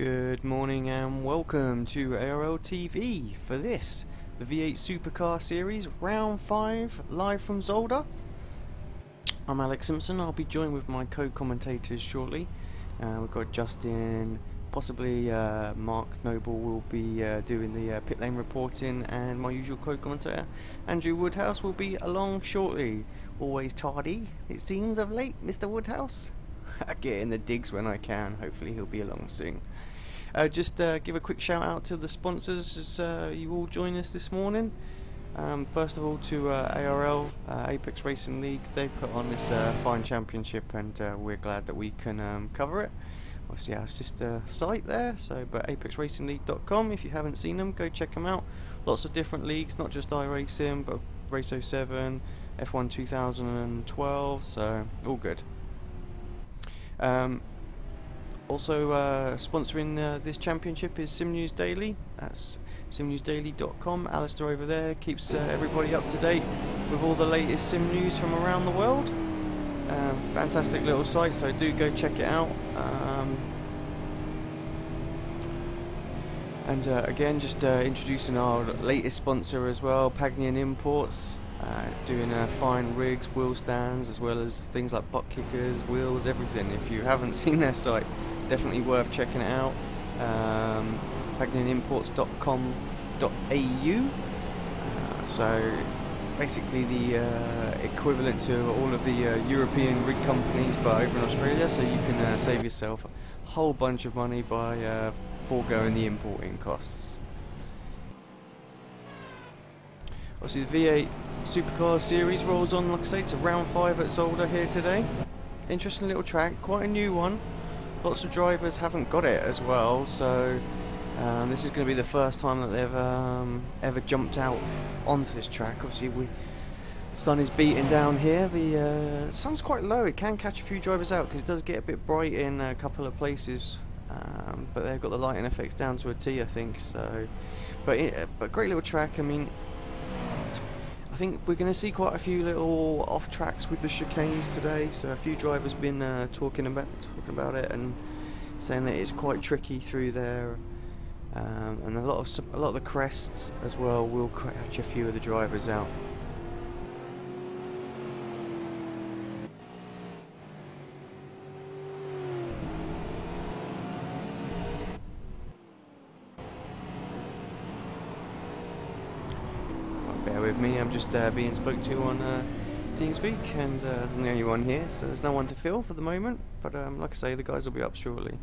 Good morning and welcome to ARL-Tv for this, the V8 SuperCar series, round 5, live from Zolder. I'm Alex Simpson. I'll be joined with my co-commentators shortly. We've got Justin, possibly Mark Noble will be doing the pit lane reporting, and my usual co-commentator, Andrew Woodhouse, will be along shortly. Always tardy, it seems, of late, Mr. Woodhouse. I get in the digs when I can. Hopefully he'll be along soon. Just give a quick shout out to the sponsors as you all join us this morning. First of all to ARL, Apex Racing League. They put on this fine championship, and we're glad that we can cover it. Obviously our sister site there, but apexracingleague.com. If you haven't seen them, go check them out. Lots of different leagues, not just iRacing, but Race 07, F1 2012, so all good. Also sponsoring this championship is Sim News Daily. That's simnewsdaily.com. Alistair over there keeps everybody up to date with all the latest sim news from around the world. Fantastic little site, so do go check it out. And again, just introducing our latest sponsor as well, Pagnian Imports. Doing fine rigs, wheel stands, as well as things like butt kickers, wheels, everything. If you haven't seen their site, definitely worth checking it out. pagnianimports.com.au. So basically the equivalent to all of the European rig companies, but over in Australia, so you can save yourself a whole bunch of money by foregoing the importing costs. Obviously the V8 SuperCar series rolls on, like I say, to round 5 at Zolder here today. Interesting little track, quite a new one. Lots of drivers haven't got it as well, so this is going to be the first time that they've ever jumped out onto this track. Obviously the sun is beating down here. The sun's quite low. It can catch a few drivers out because it does get a bit bright in a couple of places, but they've got the lighting effects down to a T, I think. So, but great little track. I mean, I think we're going to see quite a few little off tracks with the chicanes today. So a few drivers been talking about it and saying that it's quite tricky through there, and a lot of the crests as well will catch a few of the drivers out. Bear with me, I'm just being spoke to on TeamSpeak, and I'm the only one here, so there's no one to fill for the moment, but like I say, the guys will be up shortly.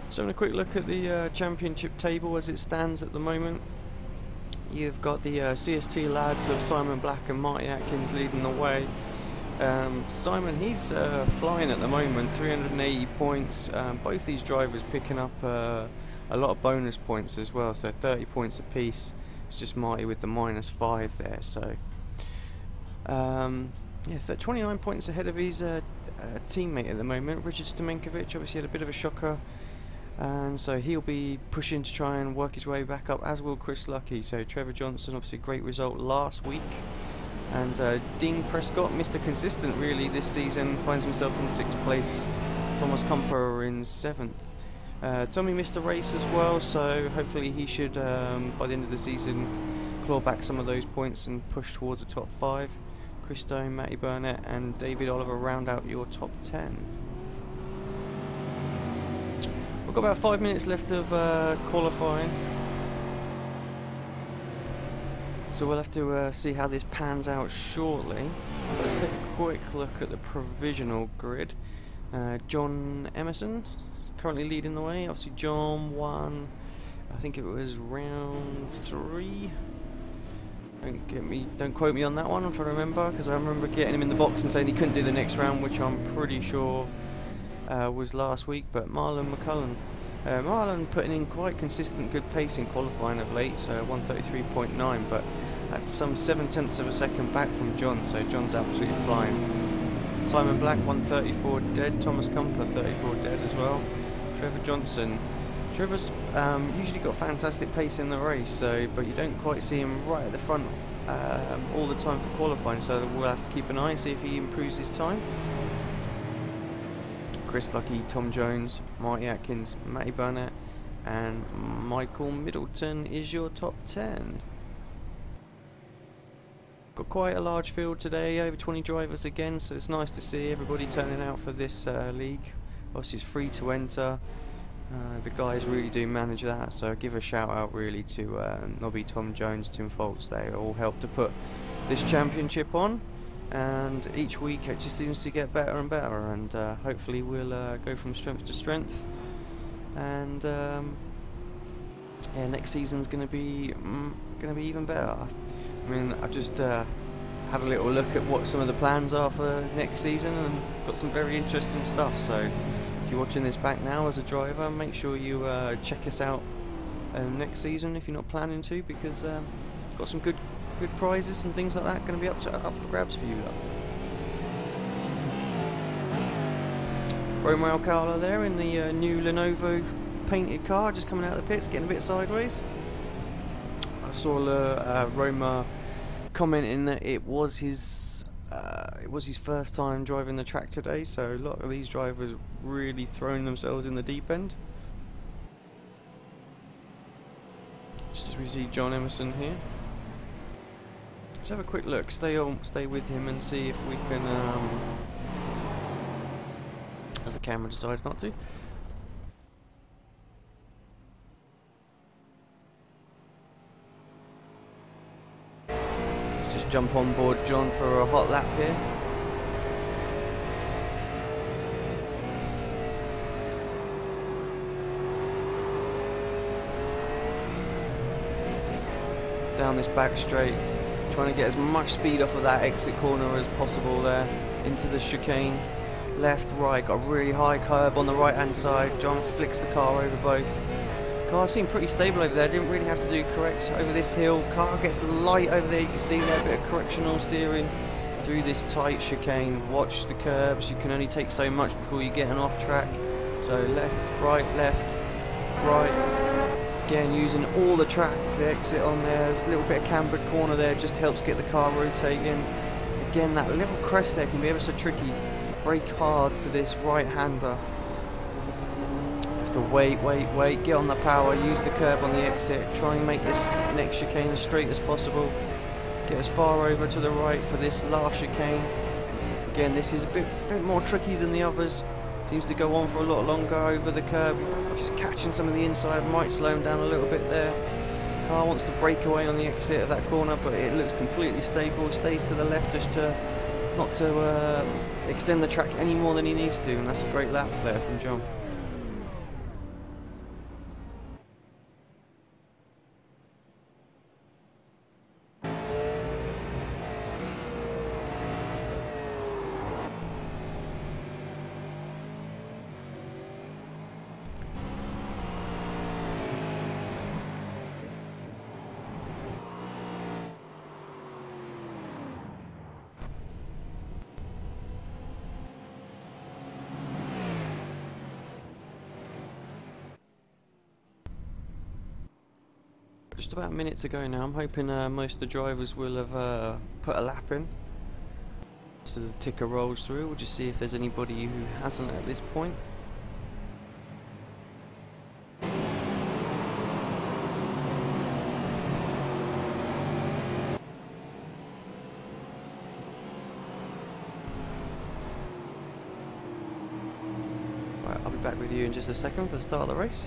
So having a quick look at the championship table as it stands at the moment. You've got the CST lads of Simon Black and Marty Atkins leading the way. Simon, he's flying at the moment, 380 points. Both these drivers picking up a lot of bonus points as well, so 30 points apiece. It's just Marty with the -5 there. So yeah, 29 points ahead of his teammate at the moment. Richard Stamenkovic obviously had a bit of a shocker, and so he'll be pushing to try and work his way back up, as will Chris Lucky. So Trevor Johnson, obviously a great result last week, and Dean Prescott, Mr. Consistent really this season, finds himself in 6th place. Thomas Kumper in 7th. Tommy missed a race as well, so hopefully he should by the end of the season claw back some of those points and push towards the top 5. Chris Stone, Matty Burnett and David Oliver round out your top 10. We've got about 5 minutes left of qualifying, so we'll have to see how this pans out shortly. But let's take a quick look at the provisional grid. John Emerson is currently leading the way. Obviously John won, I think it was round 3. Don't quote me on that one, I'm trying to remember, because I remember getting him in the box and saying he couldn't do the next round, which I'm pretty sure was last week. But Marlon McCullen, Marlon putting in quite consistent good pace in qualifying of late, so 133.9, but that's some 7/10 of a second back from John, so John's absolutely flying. Simon Black 134 dead, Thomas Kumper 34 dead as well. Trevor Johnson Trevor's usually got fantastic pace in the race, so but you don't quite see him right at the front all the time for qualifying, so we'll have to keep an eye and see if he improves his time. Chris Lucky, Tom Jones, Marty Atkins, Matty Burnett and Michael Middleton is your top 10. Got quite a large field today, over 20 drivers again, so it's nice to see everybody turning out for this league. Obviously it's free to enter. The guys really do manage that, so I give a shout out really to Nobby, Tom Jones, Tim Foltz. They all help to put this championship on, and each week it just seems to get better and better, and hopefully we'll go from strength to strength, and yeah, next season's going to be even better. I mean, I've just had a little look at what some of the plans are for next season, and got some very interesting stuff, so if you're watching this back now as a driver, make sure you check us out next season if you're not planning to, because we've got some good prizes and things like that going to be up for grabs for you. Roma Alcala there in the new Lenovo painted car, just coming out of the pits, getting a bit sideways. I saw Roma commenting that it was his first time driving the track today, so a lot of these drivers really throwing themselves in the deep end. Just as we see John Emerson here. Let's have a quick look, stay with him and see if we can, as the camera decides not to. Let's just jump on board John for a hot lap here. Down this back straight, trying to get as much speed off of that exit corner as possible there, into the chicane, left, right, got a really high curb on the right hand side. John flicks the car over both. Car seemed pretty stable over there, didn't really have to do correct over this hill. Car gets light over there, you can see there, a bit of correctional steering through this tight chicane. Watch the curbs, you can only take so much before you get an off track. So left, right. Again, using all the track, the exit on there, there's a little bit of cambered corner there, just helps get the car rotating. Again, that little crest there can be ever so tricky. Brake hard for this right-hander. Have to wait, get on the power, use the curb on the exit, try and make this next chicane as straight as possible. Get as far over to the right for this last chicane. Again, this is a bit more tricky than the others. Seems to go on for a lot longer over the curb. Just catching some of the inside, might slow him down a little bit there. Car wants to break away on the exit of that corner, but it looks completely stable. Stays to the left just to not to extend the track any more than he needs to, and that's a great lap there from John. Just about a minute to go now. I'm hoping most of the drivers will have put a lap in. So the ticker rolls through. We'll just see if there's anybody who hasn't at this point. Right, I'll be back with you in just a second for the start of the race.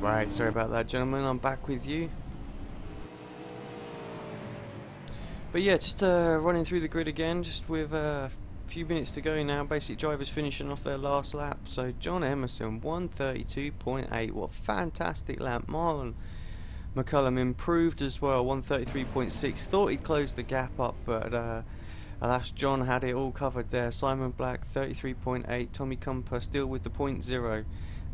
Right, sorry about that, gentlemen. I'm back with you. But yeah, just running through the grid again, just with a few minutes to go now. Basically, drivers finishing off their last lap. So John Emerson, 132.8. What a fantastic lap. Marlon McCullum improved as well, 133.6. Thought he'd closed the gap up, but alas, John had it all covered there. Simon Black, 33.8. Tommy Cumper still with the .0.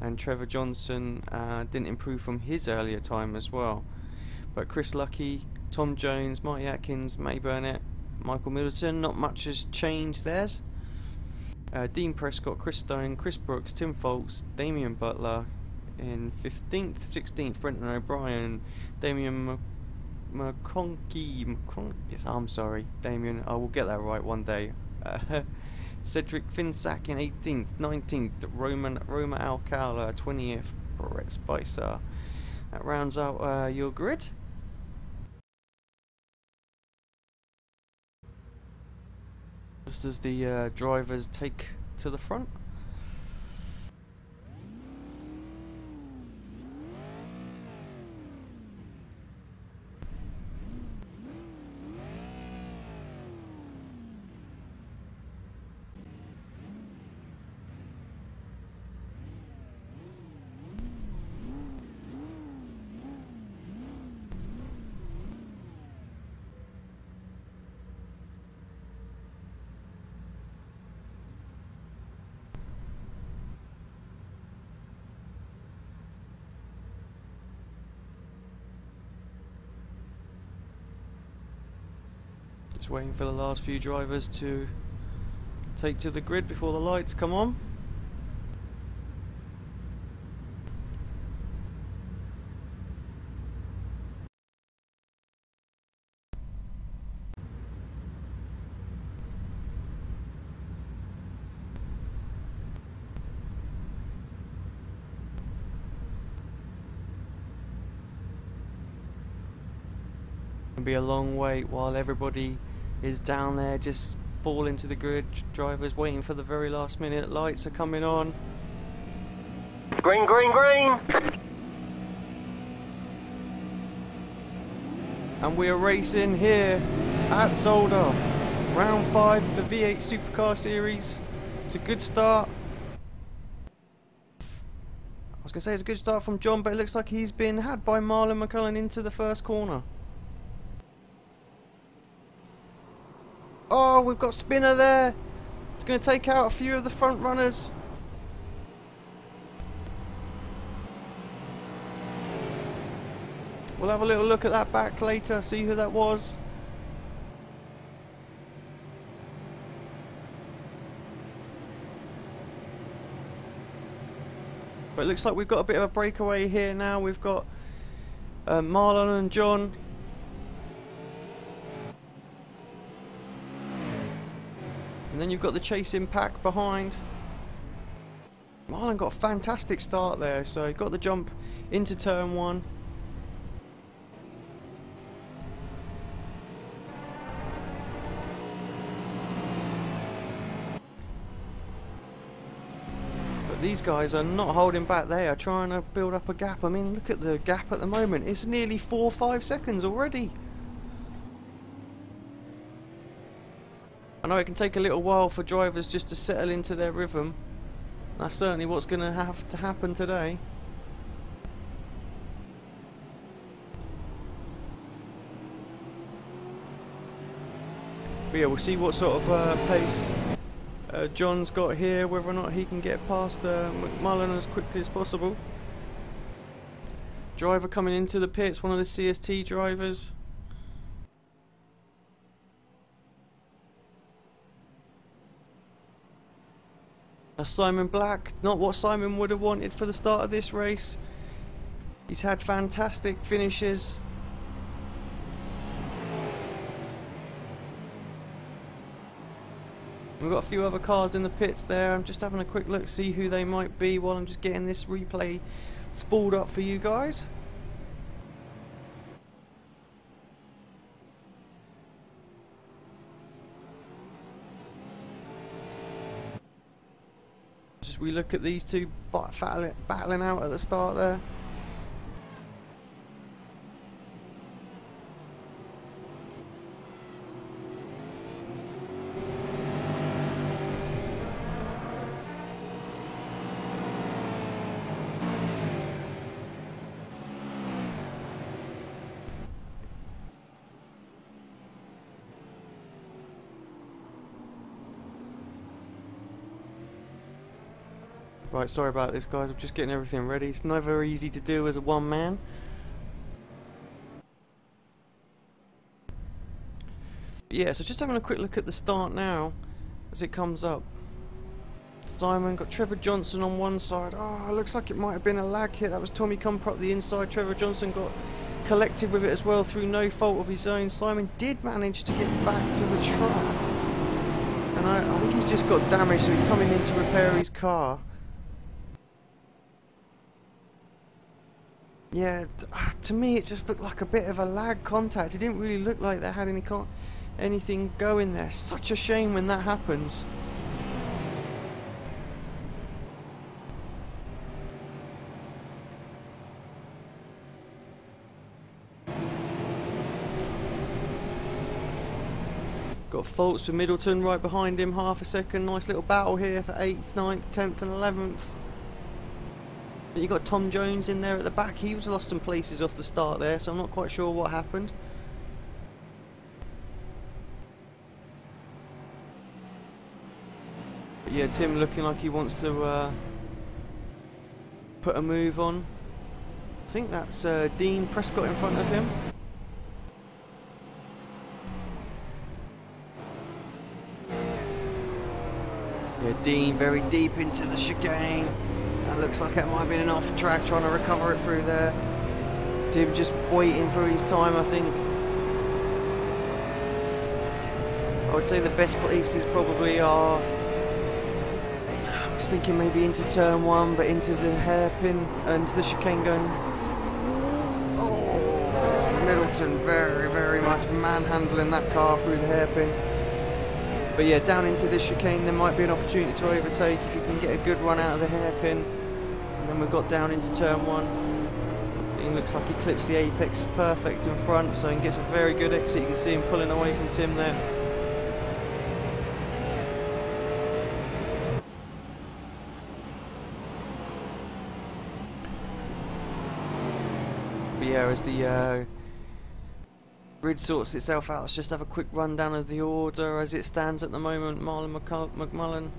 And Trevor Johnson didn't improve from his earlier time as well. But Chris Lucky, Tom Jones, Marty Atkins, May Burnett, Michael Middleton, not much has changed there. Dean Prescott, Chris Stone, Chris Brooks, Tim Foltz, Damian Butler in 15th, 16th, Brenton O'Brien, Damian McConkey, yes, I'm sorry, Damian, I will get that right one day. Cedric Finsack in 18th, 19th, Roma Alcala 20th, Brett Spicer. That rounds out your grid. Just as the drivers take to the front. Just waiting for the last few drivers to take to the grid before the lights come on. It'll be a long wait while everybody is down there just ball into the grid. Drivers waiting for the very last minute. Lights are coming on. Green, green, green! And we are racing here at Zolder. Round 5 of the V8 SuperCar series. It's a good start. I was going to say it's a good start from John, but it looks like he's been had by Marlon McCullum into the first corner. Oh, we've got Spinner there. It's going to take out a few of the front runners. We'll have a little look at that back later, see who that was. But it looks like we've got a bit of a breakaway here now. We've got Marlon and John. And then you've got the chasing pack behind. Marlon got a fantastic start there, so he got the jump into turn 1. But these guys are not holding back, they are trying to build up a gap. I mean, look at the gap at the moment, it's nearly 4 or 5 seconds already. I know it can take a little while for drivers just to settle into their rhythm. That's certainly what's going to have to happen today. But yeah, we'll see what sort of pace John's got here, whether or not he can get past McMullen as quickly as possible. Driver coming into the pits, one of the CST drivers. That's Simon Black, not what Simon would have wanted for the start of this race. He's had fantastic finishes. We've got a few other cars in the pits there. I'm just having a quick look, see who they might be while I'm just getting this replay spooled up for you guys. Just we look at these two battling out at the start there. Right, sorry about this, guys. I'm just getting everything ready. It's never easy to do as a one man. Yeah, so just having a quick look at the start now as it comes up. Simon got Trevor Johnson on one side. Oh, it looks like it might have been a lag hit. That was Tommy Comper up the inside. Trevor Johnson got collected with it as well through no fault of his own. Simon did manage to get back to the track. And I think he's just got damaged, so he's coming in to repair his car. Yeah, to me it just looked like a bit of a lag contact. It didn't really look like they had anything going there. Such a shame when that happens. Got faults for Middleton right behind him, half a second. Nice little battle here for 8th, 9th, 10th and 11th. You got Tom Jones in there at the back. He was lost some places off the start there, so I'm not quite sure what happened. But yeah, Tim looking like he wants to put a move on. I think that's Dean Prescott in front of him. Yeah, Dean very deep into the chicane. That looks like that might have been an off track, trying to recover it through there. Tim just waiting for his time, I think. I would say the best places probably are... I was thinking maybe into turn 1, but into the hairpin and the chicane going... Oh, Middleton very, very much manhandling that car through the hairpin. But yeah, down into this chicane there might be an opportunity to overtake if you can get a good run out of the hairpin. And then we've got down into turn 1. Dean looks like he clips the apex perfect in front, so he gets a very good exit. You can see him pulling away from Tim there. But yeah, as the grid sorts itself out, let's just have a quick rundown of the order as it stands at the moment. Marlon McMullen,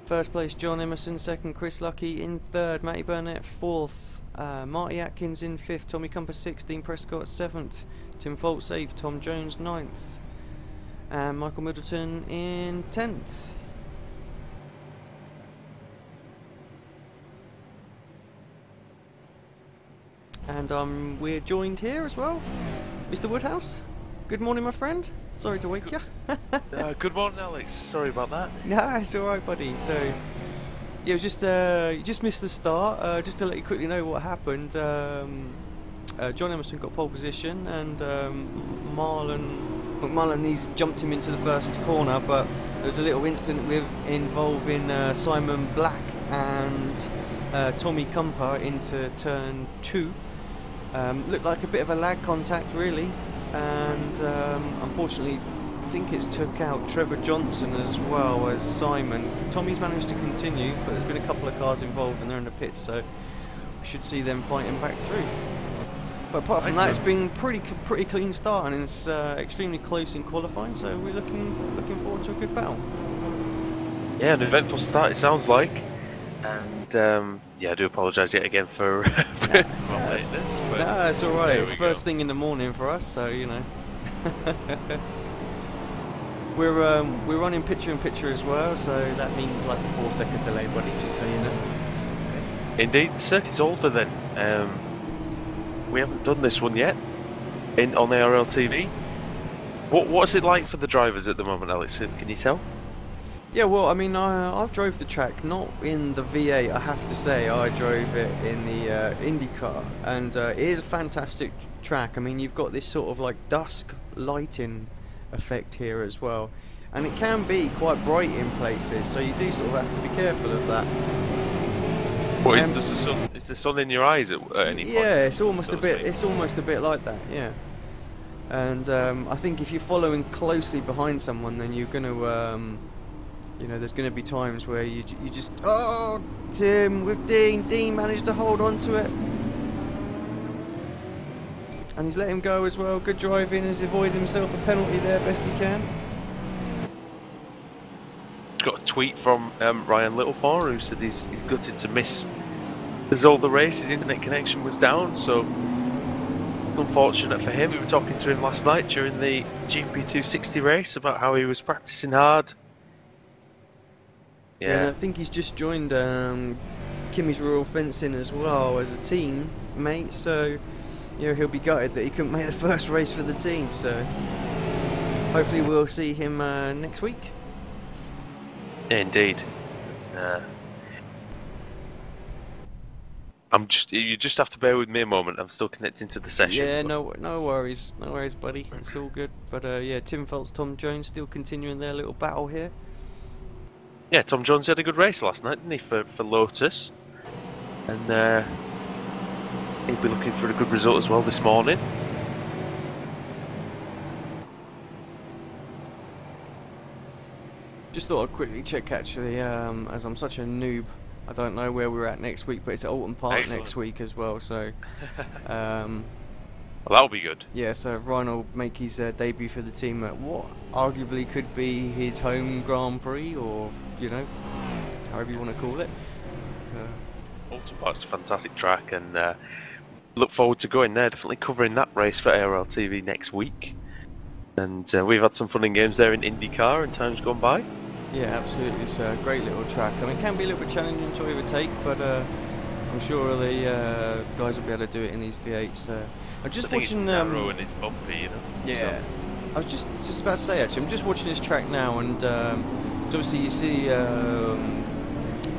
first place John Emerson, second Chris Lucky, in third Matty Burnett, fourth Marty Atkins, in fifth Tommy Comper, 6th Dean Prescott, 7th Tim Foltz, 8th Tom Jones, 9th and Michael Middleton in 10th. And we're joined here as well, Mr. Woodhouse. Good morning, my friend. Sorry to wake you. Good morning, Alex. Sorry about that. No, it's all right, buddy. So, yeah, you just missed the start. Just to let you quickly know what happened. John Emerson got pole position, and McMullen, he's jumped him into the first corner, but there was a little incident involving Simon Black and Tommy Comper into turn 2. Looked like a bit of a lag contact, really, and unfortunately I think it's took out Trevor Johnson as well as Simon. Tommy's managed to continue, but there's been a couple of cars involved and they're in the pits, so we should see them fighting back through. But apart from that, it's been pretty clean start, and it's extremely close in qualifying, so we're looking forward to a good battle. Yeah, an eventful start it sounds like, and yeah, I do apologise yet again for this. No, it's all right. It's first thing in the morning for us, so you know. We're running picture-in-picture as well, so that means like a 4-second delay, buddy, just so you know. Indeed, Circuit Zolder then. We haven't done this one yet on ARL-Tv. What's it like for the drivers at the moment, Alex? Can you tell? Yeah, well, I mean, I've drove the track, not in the V8, I have to say. I drove it in the IndyCar, and it is a fantastic track. I mean, you've got this sort of like dusk lighting effect here as well, and it can be quite bright in places, so you do sort of have to be careful of that. What, is the sun in your eyes at any point? Yeah, it's almost a bit like that, yeah. And I think if you're following closely behind someone, then you're going to you know, there's going to be times where you just... Oh, Tim with Dean. Dean managed to hold on to it. And he's let him go as well. Good driving. He's avoided himself a penalty there best he can. got a tweet from Ryan Littlepaw, who said he's gutted to miss the Zolder race. His internet connection was down, so unfortunate for him. We were talking to him last night during the GP260 race about how he was practicing hard. Yeah, and I think he's just joined Kimmy's Rural Fencing as well as a team mate, so he'll be gutted that he couldn't make the first race for the team, so hopefully we'll see him next week. Yeah, indeed. You just have to bear with me a moment. I'm still connecting to the session. Yeah, no worries, buddy. It's all good. But yeah, Tim Phelps, Tom Jones still continuing their little battle here. Yeah, Tom Jones had a good race last night, didn't he, for Lotus? And he'll be looking for a good result as well this morning. Just thought I'd quickly check actually, as I'm such a noob, I don't know where we're at next week, but it's at Alton Park next week as well, so well, that'll be good. Yeah, so Ryan will make his debut for the team at what arguably could be his home Grand Prix, or however you want to call it. So Alton Park's a fantastic track, and look forward to going there. Definitely covering that race for ARL-Tv next week. And we've had some fun and games there in IndyCar in times gone by. Yeah, absolutely. It's a great little track. I mean, it can be a little bit challenging to overtake, but I'm sure the guys will be able to do it in these V8s. I'm just watching. It's narrow and it's bumpy, Yeah. So. I was just about to say actually, I'm just watching this track now, and obviously you see the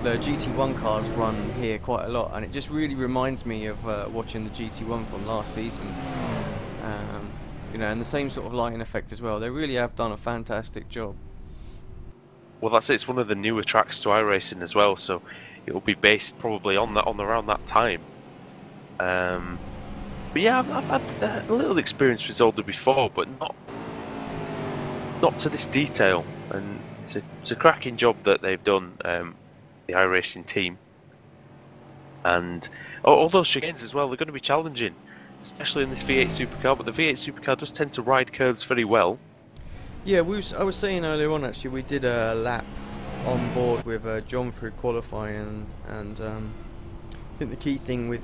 GT1 cars run here quite a lot, and it just really reminds me of watching the GT1 from last season. And the same sort of lighting effect as well. They really have done a fantastic job. Well, that's it. It's one of the newer tracks to iRacing as well, so it'll be based probably on around that time. But yeah, I've had a little experience with Zolder before, but not to this detail. And it's a cracking job that they've done, the iRacing team. And all those chicanes as well, they're going to be challenging, especially in this V8 SuperCar. But the V8 SuperCar does tend to ride curves very well. Yeah, I was saying earlier on actually, we did a lap on board with John through qualifying, and I think the key thing with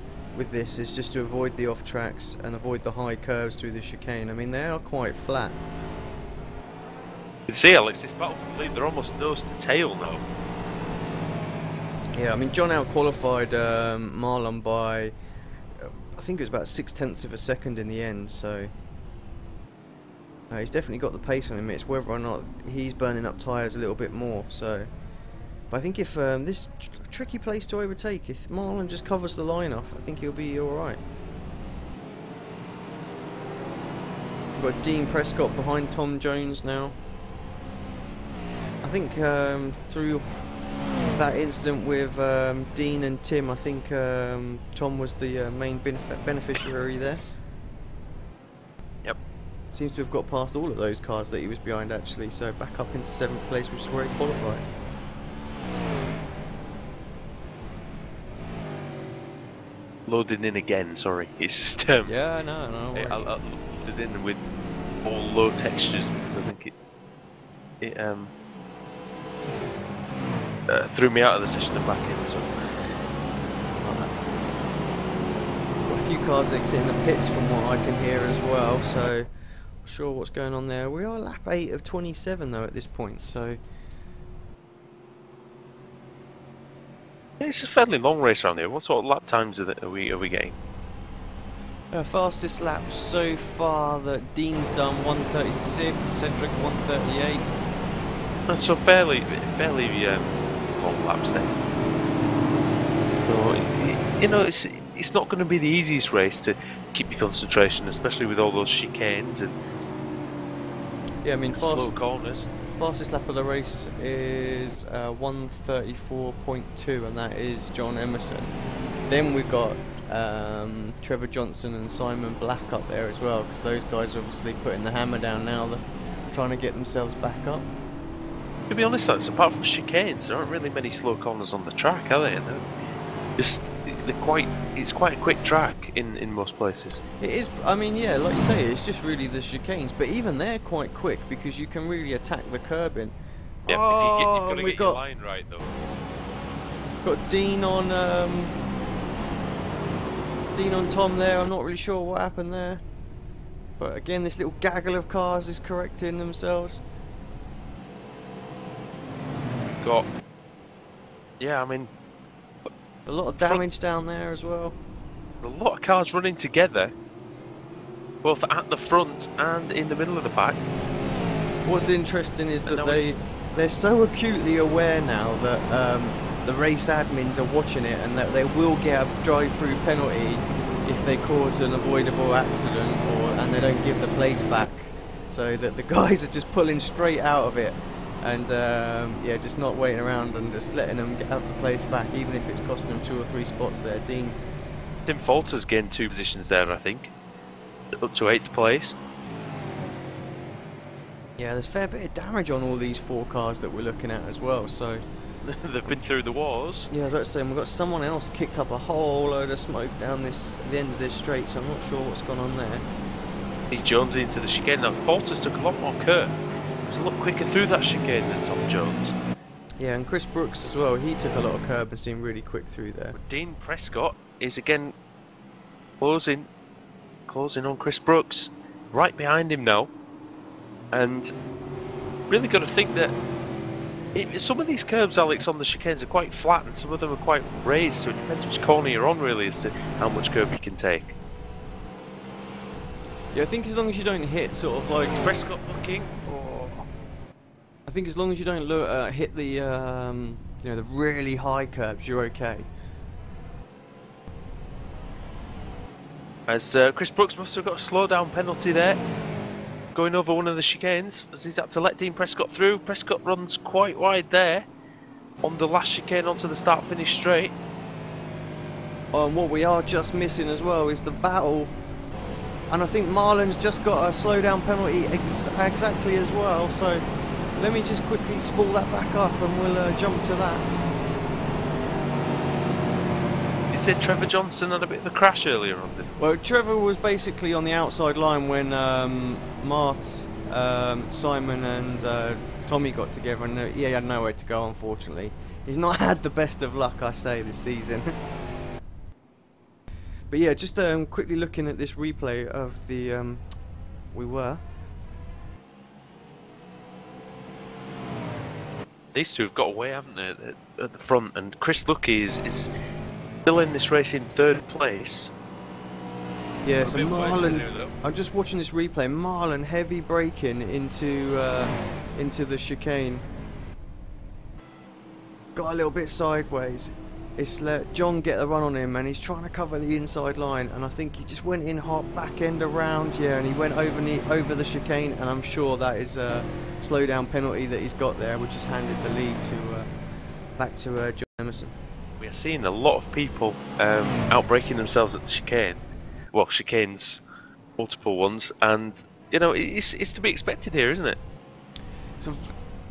this is just to avoid the off tracks and avoid the high curves through the chicane. I mean, they are quite flat. You can see, Alex, this battle for the lead, they're almost nose to tail now. Yeah, I mean, John out-qualified Marlon by, I think it was about 0.6 of a second in the end, so he's definitely got the pace on him. It's whether or not he's burning up tyres a little bit more. So, but I think if this tricky place to overtake, if Marlon just covers the line off, I think he'll be all right. We've got Dean Prescott behind Tom Jones now. I think through that incident with Dean and Tim, I think Tom was the main beneficiary there. Yep. Seems to have got past all of those cars that he was behind actually, so back up into 7th place, which is where he qualified. Loading in again, sorry. It's just yeah, no. I loaded in with all low textures because I think it threw me out of the session and back in. So got a few cars exiting the pits from what I can hear as well, so not sure what's going on there. We are lap 8 of 27 though at this point, so it's a fairly long race around here. What sort of lap times are we getting? Fastest lap so far that Dean's done 1:36, Cedric 1:38. That's so fairly long laps then. So, it's not going to be the easiest race to keep your concentration, especially with all those chicanes and yeah, I mean slow corners. Fastest lap of the race is 1:34.2, and that is John Emerson. Then we've got Trevor Johnson and Simon Black up there as well, because those guys are obviously putting the hammer down now. They're trying to get themselves back up. To be honest, that's apart from the chicanes, there aren't really many slow corners on the track, are there? It's quite a quick track in most places. It is. I mean, yeah, like you say, it's just really the chicanes, but even they're quite quick because you can really attack the curbing Yeah, Oh, you've got to we get your got line right though. Dean on Tom there. I'm not really sure what happened there, but again, this little gaggle of cars is correcting themselves. Got. Yeah, I mean, A lot of damage down there as well. a lot of cars running together, both at the front and in the middle of the pack. What's interesting is that they're so acutely aware now that the race admins are watching it, and that they will get a drive-through penalty if they cause an avoidable accident and they don't give the place back. So that the guys are just pulling straight out of it, and yeah, just not waiting around and just letting them have the place back, even if it's costing them 2 or 3 spots there. Dean. Tim Falter's gained 2 positions there, I think, up to 8th place. Yeah, there's a fair bit of damage on all these 4 cars that we're looking at as well, so... They've been through the wars. Yeah, I was about to say, we've got someone else kicked up a whole load of smoke down the end of this straight, so I'm not sure what's gone on there. He Jones into the chicane. Now, Falters took a lot more curve. He was a lot quicker through that chicane than Tom Jones. Yeah, and Chris Brooks as well, he took a lot of curb and seemed really quick through there. But Dean Prescott is again closing on Chris Brooks, right behind him now. And really got to think that some of these curbs, Alex, on the chicanes are quite flat and some of them are quite raised, so it depends which corner you're on really as to how much curb you can take. Yeah, I think as long as you don't hit sort of like... Is Prescott looking? Or... I think as long as you don't hit the you know, the really high curbs, you're okay. As Chris Brooks must have got a slowdown penalty there, going over one of the chicanes, as he's had to let Dean Prescott through. Prescott runs quite wide there on the last chicane onto the start-finish straight. And what we are just missing as well is the battle, and I think Marlon's just got a slowdown penalty exactly as well, so let me just quickly spool that back up and we'll jump to that. You said Trevor Johnson had a bit of a crash earlier on, didn't he? Well, Trevor was basically on the outside line when Mart, Simon and Tommy got together, and he had nowhere to go, unfortunately. He's not had the best of luck, I say, this season. But yeah, just quickly looking at this replay of the... These two have got away, haven't they, at the front, and Chris Lucky is still in this race in 3rd place. Yeah, so Marlon, I'm just watching this replay. Marlon heavy braking into the chicane. Got a little bit sideways. It's let John get the run on him, and he's trying to cover the inside line. And I think he just went in hot, back end around, yeah, and he went over the chicane. And I'm sure that is a slowdown penalty that he's got there, which has handed the lead to back to John Emerson. We are seeing a lot of people outbraking themselves at the chicane. Well, chicanes, multiple ones, and you know it's to be expected here, isn't it? So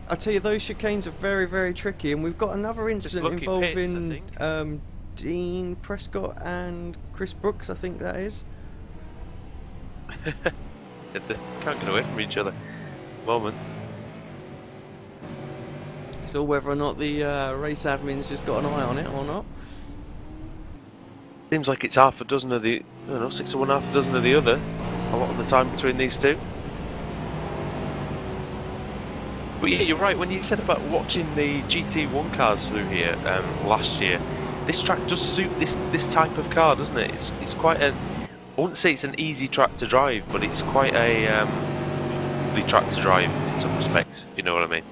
I tell you, those chicanes are very, very tricky, and we've got another incident involving Dean Prescott and Chris Brooks, I think that is. They can't get away from each other at the moment. So whether or not the race admin's just got an eye on it or not. Seems like it's half a dozen of the, I don't know, 6 of one, half a dozen of the other, a lot of the time between these two. But yeah, you're right, when you said about watching the GT1 cars through here last year, this track does suit this type of car, doesn't it? It's quite a, I wouldn't say it's an easy track to drive, but it's quite a lovely track to drive in some respects, if you know what I mean.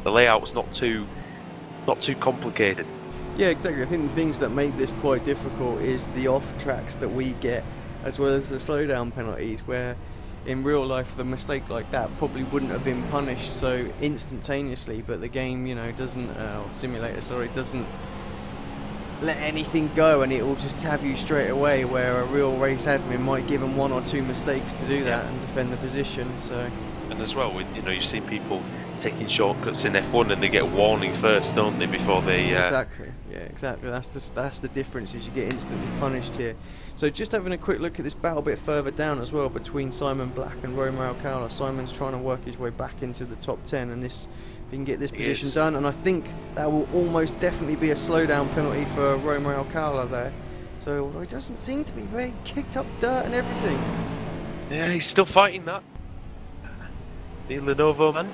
The layout's not too complicated. Yeah, exactly. I think the things that make this quite difficult is the off tracks that we get, as well as the slowdown penalties, where in real life the mistake like that probably wouldn't have been punished so instantaneously, but the game, you know, doesn't, simulator, sorry, doesn't let anything go, and it will just have you straight away, where a real race admin might give them 1 or 2 mistakes to do that and defend the position. So, and as well, you know, you've seen people taking shortcuts in F1 and they get warning first, don't they, before they... Exactly, yeah, exactly. That's the difference, is you get instantly punished here. So just having a quick look at this battle a bit further down as well between Simon Black and Romeo Alcala. Simon's trying to work his way back into the top 10, and this he can get this position done, and I think that will almost definitely be a slowdown penalty for Romer Alcala there. So, although he doesn't seem to be very kicked up dirt and everything. Yeah, he's still fighting that. The Lenovo man.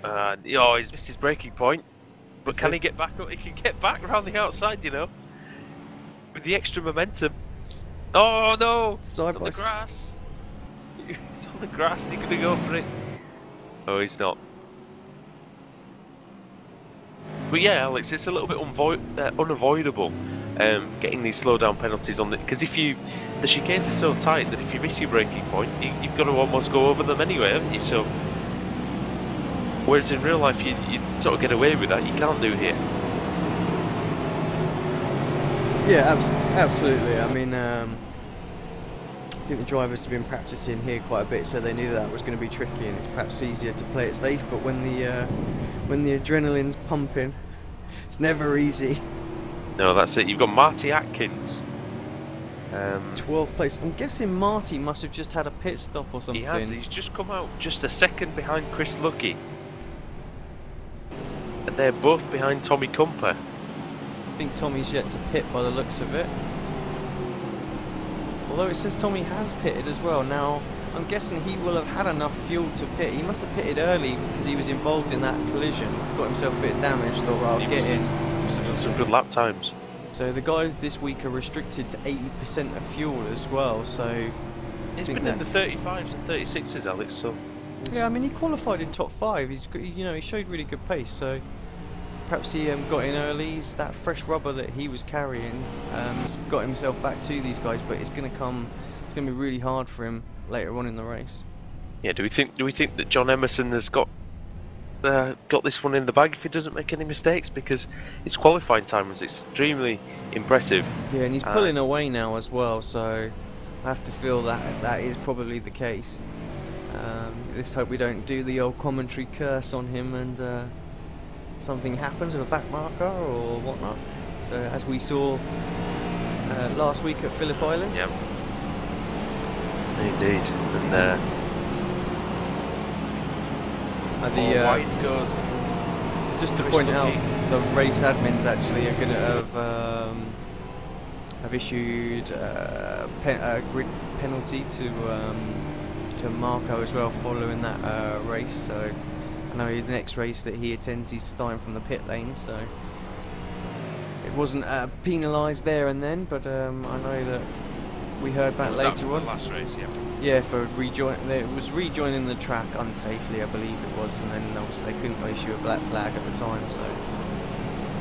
Oh, he's missed his braking point. But can he get back up? He can get back around the outside, you know. With the extra momentum. Oh no! It's on the grass. He's on the grass. He's going to go for it. Oh, he's not. But yeah, Alex, it's a little bit unavoidable getting these slowdown penalties on it, because if the chicanes are so tight that if you miss your braking point, you've got to almost go over them anyway, haven't you? So, whereas in real life you sort of get away with that, you can't do here. Yeah, absolutely. I mean, I think the drivers have been practicing here quite a bit, so they knew that was going to be tricky, and it's perhaps easier to play it safe. But when the adrenaline's pumping, it's never easy. No, that's it. You've got Marty Atkins. 12th place. I'm guessing Marty must have just had a pit stop or something. He has. He's just come out just a second behind Chris Lucky. And they're both behind Tommy Cumper. I think Tommy's yet to pit by the looks of it. Although it says Tommy has pitted as well. Now, I'm guessing he will have had enough fuel to pit. He must have pitted early because he was involved in that collision. Got himself a bit damaged, thought, well, I'll get in. Must have done some good lap times. So the guys this week are restricted to 80% of fuel as well, so... He's been in the 35s and 36s, Alex, so... Yeah, I mean, he qualified in top 5. He showed really good pace, so... Perhaps he got in early. It's that fresh rubber that he was carrying got himself back to these guys, but it's going to be really hard for him later on in the race. Yeah, do we think that John Emerson has got this one in the bag if he doesn't make any mistakes? Because his qualifying time was extremely impressive. Yeah, and he's pulling away now as well, so I have to feel that is probably the case. Let's hope we don't do the old commentary curse on him and something happens with a back marker or whatnot. So as we saw last week at Phillip Island. Yeah. Indeed. And white goes. Just to point out, the race admins actually are going to have issued a grid penalty to Marco as well following that race. So I know the next race that he attends, he's starting from the pit lane, so it wasn't penalised there and then. But I know that we heard back later on. The last race, yeah. Yeah, for it was rejoining the track unsafely, I believe it was, and then obviously they couldn't issue a black flag at the time. So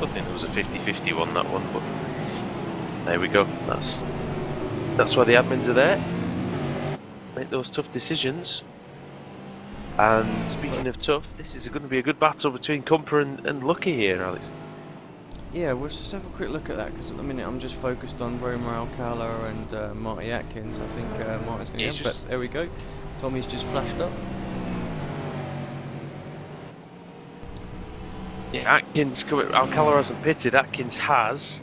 I think it was a 50-50 one, that one, but there we go. That's why the admins are there. Make those tough decisions. And speaking of tough, this is going to be a good battle between Cumper and Lucky here, Alex. Yeah, we'll just have a quick look at that, because at the minute I'm just focused on Romer Alcala and Marty Atkins. I think Marty's going to but there we go. Tommy's just flashed up. Yeah, Atkins, Alcala hasn't pitted, Atkins has.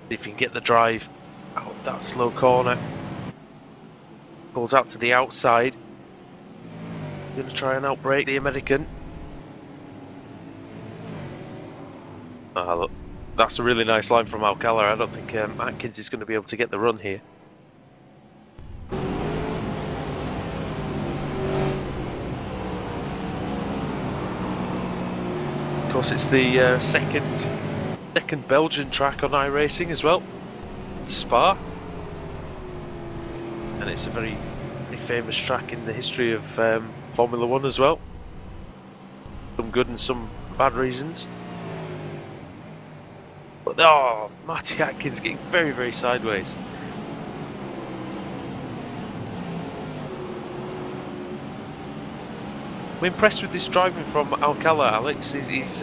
See if he can get the drive out that slow corner. Pulls out to the outside. Going to try and outbrake the American. Ah, look, that's a really nice line from Alcala. I don't think Atkins is going to be able to get the run here. Of course, it's the second Belgian track on iRacing as well, Spa. And it's a very famous track in the history of Formula 1 as well. Some good and some bad reasons. But oh, Marty Atkins getting very, very sideways. I'm impressed with this driving from Alcala, Alex. He's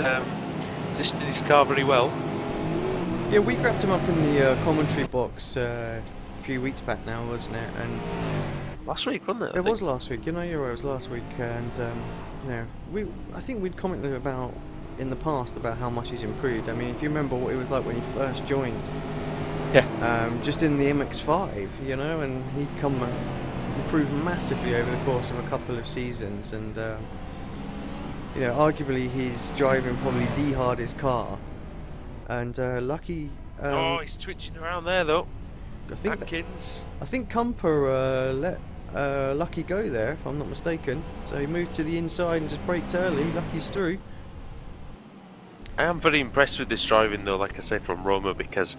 positioned his car very well. Yeah, we grabbed him up in the commentary box a few weeks back now, wasn't it? And last week, wasn't it? It was last week. You know, you're right, it was last week, and you know, I think we'd commented about in the past about how much he's improved. I mean, if you remember what it was like when he first joined Yeah. just in the MX-5, you know, and he'd improved massively over the course of a couple of seasons, and you know, arguably he's driving probably the hardest car, and lucky. Oh, he's twitching around there though. I think Atkins. I think Cumper let Lucky go there, if I'm not mistaken. So he moved to the inside and just braked early. Lucky's through. I am very impressed with this driving though, like I say, from Roma, because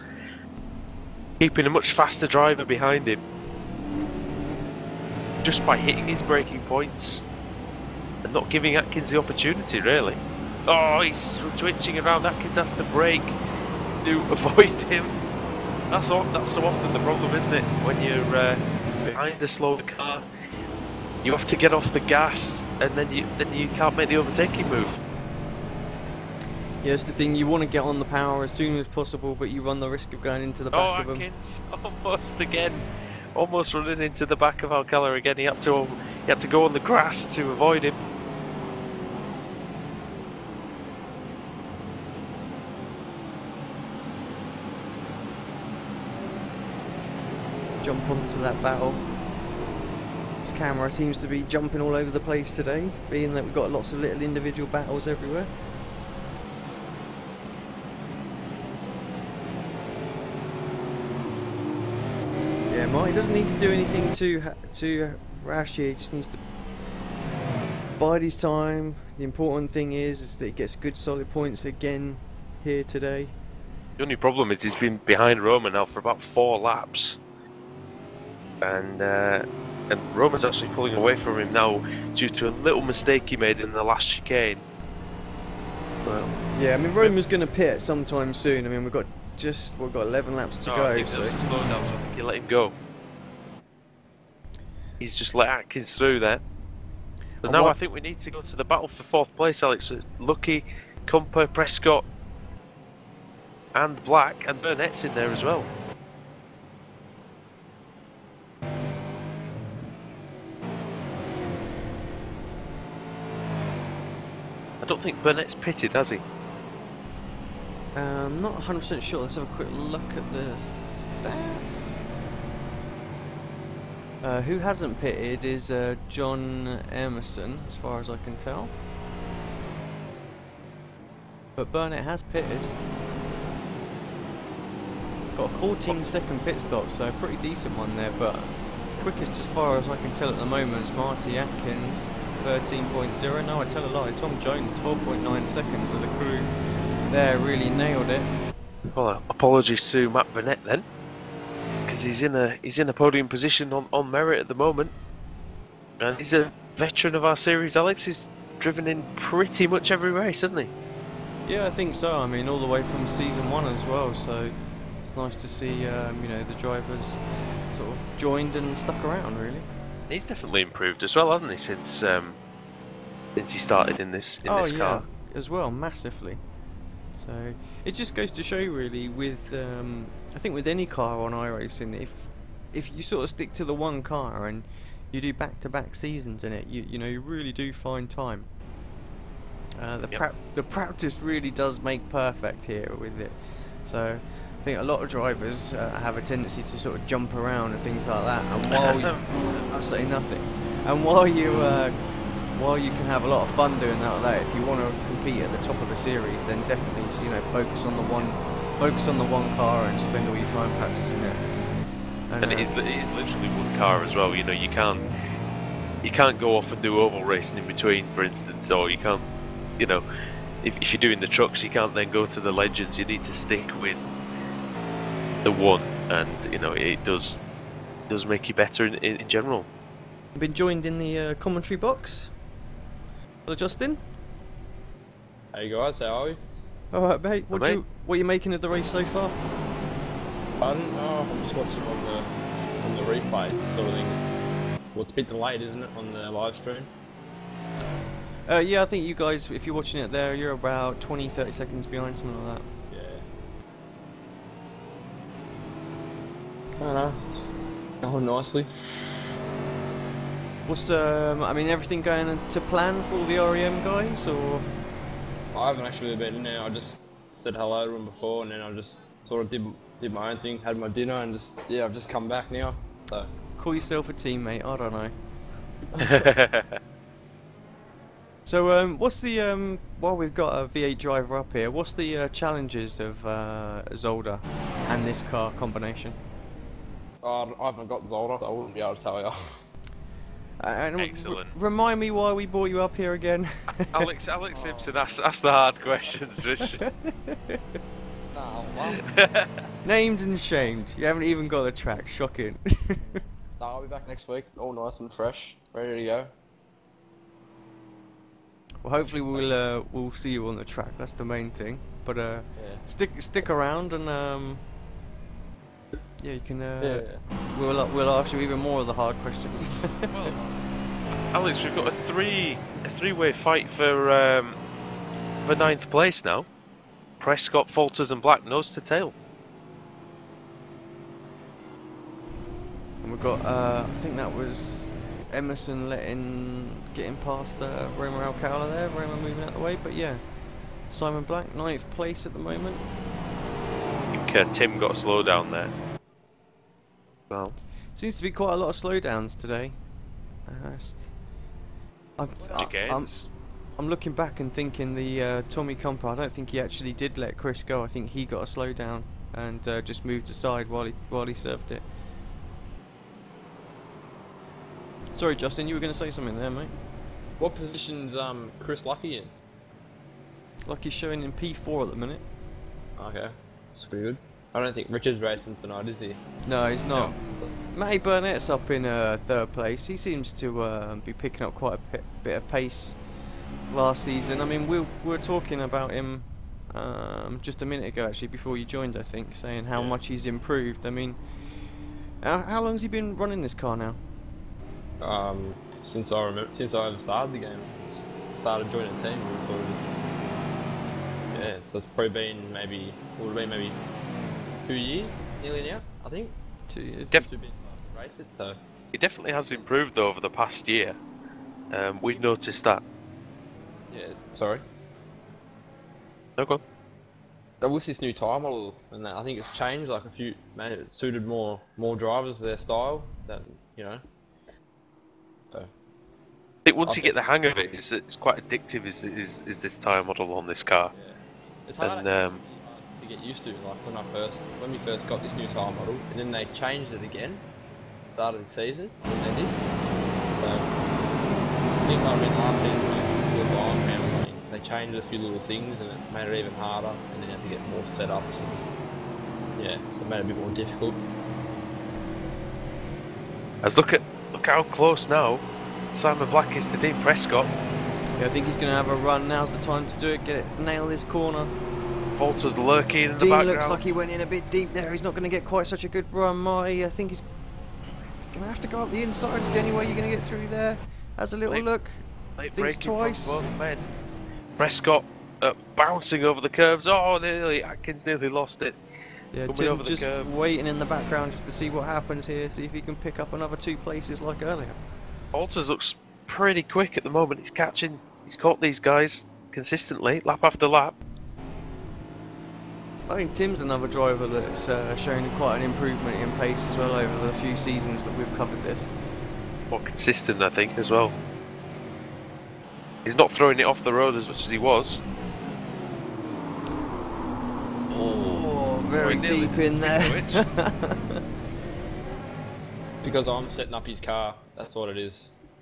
keeping a much faster driver behind him just by hitting his braking points and not giving Atkins the opportunity, really. Oh, he's twitching around. Atkins has to brake to avoid him. That's so often the problem, isn't it? When you're behind the slower car, you have to get off the gas, and then you can't make the overtaking move. Yeah, it's the thing. You want to get on the power as soon as possible, but you run the risk of going into the back of them. Atkins, almost again, almost running into the back of Alcala again. He had to go on the grass to avoid him. Jump onto that battle. This camera seems to be jumping all over the place today, being that we've got lots of little individual battles everywhere. Yeah, Marty doesn't need to do anything too rash here. He just needs to bide his time. The important thing is that he gets good solid points again here today. The only problem is he's been behind Roma now for about 4 laps. And Roma's actually pulling away from him now due to a little mistake he made in the last chicane. But yeah, I mean, Roma's going to pit sometime soon. I mean, we've got 11 laps to go. I think there's a slowdown, so I think you let him go. He's just let Atkins through there. So now I think we need to go to the battle for 4th place, Alex. Lucky, Cumper, Prescott, and Black, and Burnett's in there as well. I don't think Burnett's pitted, has he? Not 100% sure. Let's have a quick look at the stats. Who hasn't pitted is John Emerson, as far as I can tell. But Burnett has pitted. Got a 14-second pit stop, so a pretty decent one there. But quickest, as far as I can tell at the moment, is Marty Atkins. 13.0. No, I tell a lie. Tom Jones, 12.9 seconds. So the crew there really nailed it. Well, apologies to Matt Burnett then, because he's in a podium position on merit at the moment, and he's a veteran of our series. Alex, he's driven in pretty much every race, hasn't he? Yeah, I think so. I mean, all the way from season 1 as well. So it's nice to see you know, the drivers sort of joined and stuck around, really. He's definitely improved as well, hasn't he, since he started in this car? Yeah, as well, massively. So it just goes to show, really, with I think with any car on iRacing, if you sort of stick to the one car and you do back-to-back seasons in it, you know, you really do find time. The practice really does make perfect here with it. So I think a lot of drivers have a tendency to sort of jump around and things like that, and while I say nothing, and while you can have a lot of fun doing that, like that, if you want to compete at the top of a series, then definitely, you know, focus on the one car and spend all your time practicing it. And it is literally one car as well. You know, you can't go off and do oval racing in between, for instance, or you can't, you know, if you're doing the trucks, you can't then go to the legends. You need to stick with the one, and you know, it does make you better in general. Been joined in the commentary box. Hello, Justin. Hey guys, how are you? All right, mate. What are you making of the race so far? Fun. I'm just watching on the replay sort of thing. Well, it's a bit delayed, isn't it, on the live stream? Yeah, I think you guys, if you're watching it there, you're about 20-30 seconds behind, something like that. I don't know, it's going nicely. What's I mean, everything going to plan for all the REM guys, or? I haven't actually been in there. I just said hello to them before, and then I just sort of did did my own thing, had my dinner, and just I've just come back now. So Call yourself a teammate, I don't know. So, what's the, while we've got a V8 driver up here, what's the challenges of Zolder and this car combination? I haven't got Zolder, so I wouldn't be able to tell you. And Excellent. Remind me why we brought you up here again. Alex Simpson asks the hard questions, which... Nah, well, Named and shamed. You haven't even got the track. Shocking. I'll be back next week, all nice and fresh, ready to go. Well, hopefully we'll see you on the track. That's the main thing. But stick around and yeah, you can. We'll ask you even more of the hard questions. Well, Alex, we've got a three-way fight for 9th place now. Prescott, Falters, and Black nose to tail. And we've got I think that was Emerson getting past Roma Alcala there. Roma moving out the way, but yeah, Simon Black 9th place at the moment. I think Tim got a slowdown there. Well, seems to be quite a lot of slowdowns today. I'm looking back and thinking the Tommy Compa, I don't think he actually did let Chris go. I think he got a slowdown and just moved aside while he served it. Sorry, Justin, you were going to say something there, mate. What position's Chris Lucky in? Lucky's showing in P4 at the minute. Okay, that's pretty good. I don't think Richard's racing tonight, is he? No, he's not. No. Matty Burnett's up in 3rd place. He seems to be picking up quite a bit of pace last season. I mean, we were talking about him just a minute ago, actually, before you joined, I think, saying how much he's improved. I mean, how long has he been running this car now? Since I started the game, started joining a team, and sort of just, so it's probably been maybe 2 years, nearly now, I think. 2 years. To race it, so he definitely has improved though over the past year. We've noticed that. yeah. Sorry. No, go on. With this new tyre model, and that, I think it's changed like a few. Maybe it suited more drivers their style. That So. I think once you get the hang of it, it's quite addictive. Is this tyre model on this car? Yeah. It's hard to get used to. Like when we first got this new tyre model, and then they changed it again, started the season, and they did. So I think like last season we were going around, they changed a few little things, and it made it even harder, and then you had to get more setups. And, yeah, so it made it a bit more difficult. Let's look how close now Simon Black is to Dean Prescott. Yeah, I think he's going to have a run. Now's the time to do it. Nail this corner. Walters lurking in the Dean background. looks like he went in a bit deep there. He's not going to get quite such a good run. Marty, I think he's going to have to go up the inside. It's the only way you're going to get through there. Has a little look. Thinks twice. From both men. Prescott bouncing over the curbs. Oh, nearly. Atkins nearly lost it. Yeah, Coming Tim over the just curb. waiting in the background just to see what happens here. See if he can pick up another 2 places like earlier. Walters looks pretty quick at the moment. He's caught these guys consistently, lap after lap. I think Tim's another driver that's shown quite an improvement in pace as well over the few seasons that we've covered this. More consistent, I think, as well. He's not throwing it off the road as much as he was. Oh, very deep in there. Because I'm setting up his car, that's what it is.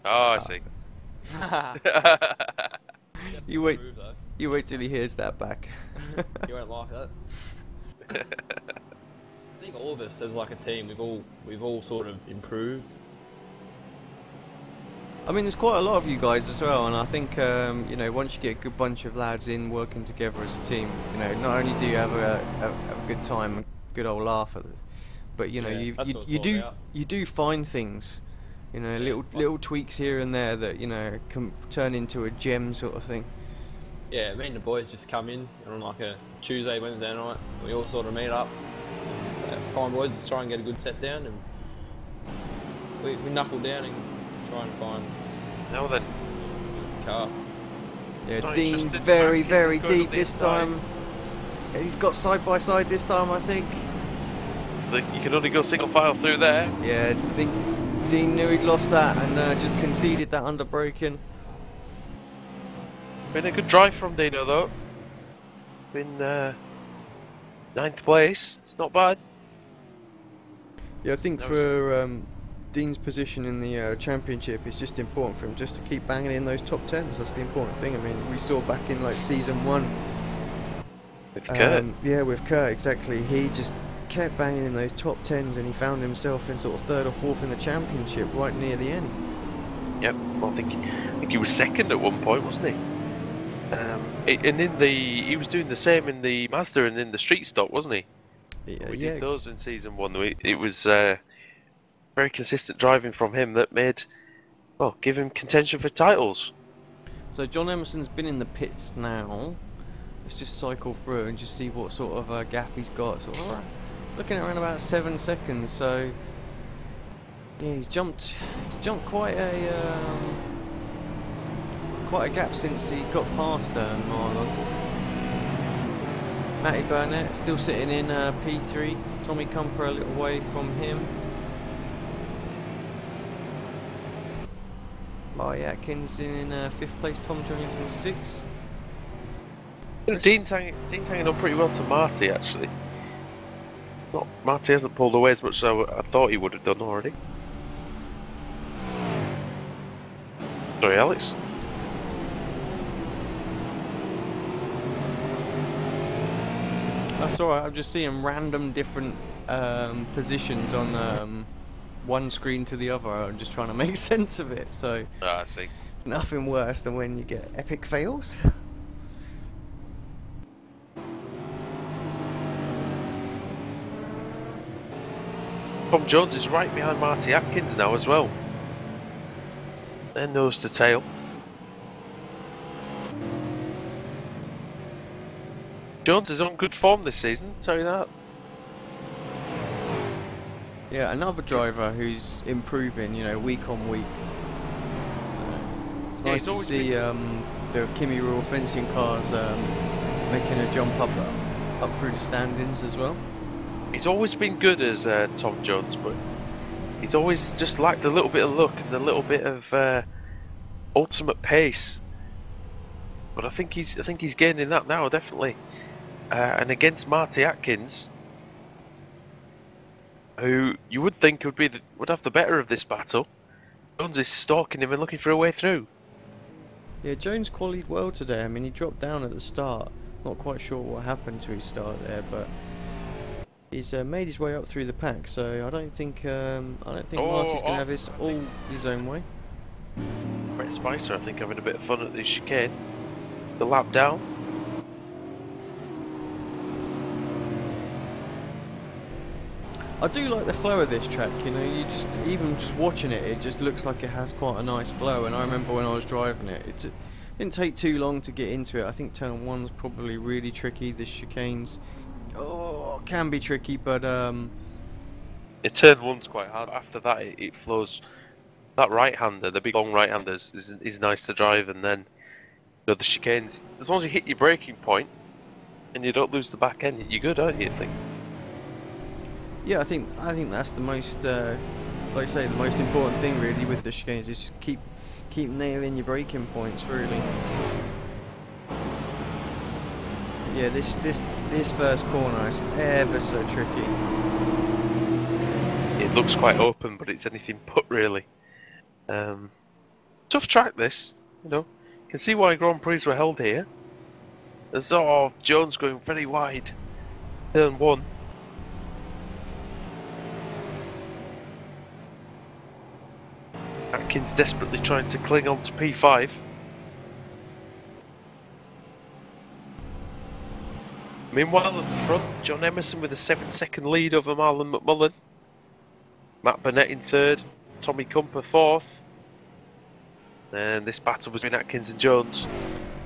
Oh, I see. You wait till he hears that back. You won't like that. I think all of us as like a team, we've all sort of improved. I mean, there's quite a lot of you guys as well, and I think you know, once you get a good bunch of lads in working together as a team, you know, not only do you have a good time, a good old laugh at it, but you know, you do find things, you know, little tweaks here and there that, you know, can turn into a gem sort of thing. Yeah, me and the boys just come in on like a Tuesday, Wednesday night. We all sort of meet up. Come on, boys, let's try and get a good set down, and we knuckle down and try and find Now then, a car. Yeah, Not Dean interested. very Atkins is going deep up the this inside. time. He's got side by side this time, I think. You can only go single file through there. Yeah, I think Dean knew he'd lost that and just conceded that under braking. Been a good drive from Dino though. Been 9th place. It's not bad. Yeah, I think for Dean's position in the championship, it's just important for him just to keep banging in those top 10s. That's the important thing. I mean, we saw back in like season 1. With Kurt. Yeah, with Kurt, exactly. He just kept banging in those top 10s and he found himself in sort of 3rd or 4th in the championship right near the end. Yep, well, I think he was 2nd at one point, wasn't he? And he was doing the same in the Mazda and in the street stock, wasn't he? Yeah, We did those in season 1. It was very consistent driving from him that made, well, give him contention for titles. So John Emerson's been in the pits now. Let's just cycle through and just see what sort of gap he's got. Sort of, he's looking at around about 7 seconds. So yeah, he's jumped quite a gap since he got past Marlon. Matty Burnett still sitting in P3. Tommy Cumper a little way from him. Marty Atkins in 5th place. Tom Jones in 6th. Dean's hanging on pretty well to Marty, actually. Marty hasn't pulled away as much as I thought he would have done already. Sorry, Alex. That's alright, I'm just seeing random different positions on one screen to the other. I'm just trying to make sense of it, so I see. it's nothing worse than when you get epic fails. Tom Jones is right behind Marty Atkins now as well. They're nose to tail. Jones is on good form this season, tell you that. Yeah, another driver who's improving, you know, week on week. So, it's nice to see the Kimi Rule fencing cars making a jump up through the standings as well. He's always been good as Tom Jones, but he's always just lacked a little bit of luck and a little bit of ultimate pace. But I think he's gaining that now, definitely. And against Marty Atkins, who you would think would have the better of this battle, Jones is stalking him and looking for a way through. Yeah, Jones qualied well today. I mean, he dropped down at the start. Not quite sure what happened to his start there, but he's made his way up through the pack. So I don't think Marty's going to have this all his own way. Brett Spicer, I think, having a bit of fun at the chicane. The lap down. I do like the flow of this track, you know, even just watching it, it just looks like it has quite a nice flow. And I remember when I was driving it, it didn't take too long to get into it. I think turn 1's probably really tricky. The chicanes, can be tricky, but turn 1's quite hard. After that, it flows. That right-hander, the big long right-hander, is nice to drive, and then the chicanes. As long as you hit your braking point and you don't lose the back end, you're good, aren't you? I think. Yeah, I think that's the most, like I say, the most important thing really with the chicanes is just keep nailing your braking points really. Yeah, this first corner is ever so tricky. It looks quite open, but it's anything but really. Tough track this, you know. You can see why Grand Prix were held here. There's Jones going very wide. Turn 1. Atkins desperately trying to cling on to P5. Meanwhile at the front, John Emerson with a 7-second lead over Marlon McMullen. Matt Burnett in 3rd, Tommy Cumper 4th. And this battle between Atkins and Jones.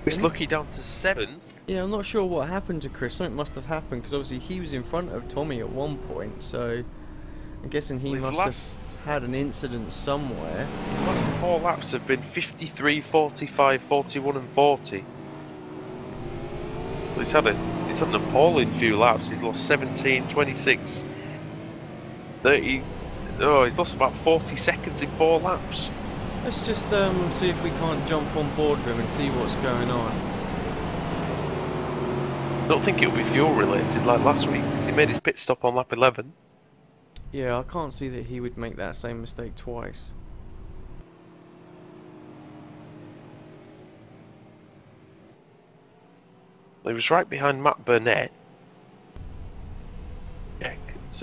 Chris Lucky down to 7th. Yeah, I'm not sure what happened to Chris. Something must have happened because obviously he was in front of Tommy at one point, so I'm guessing he must have had an incident somewhere. His last 4 laps have been 53, 45, 41 and 40. He's had an appalling few laps. He's lost 17, 26, 30. Oh, he's lost about 40 seconds in 4 laps. Let's just see if we can't jump on board with him and see what's going on. I don't think it'll be fuel related like last week, because he made his pit stop on lap 11. Yeah, I can't see that he would make that same mistake twice. He was right behind Matt Burnett.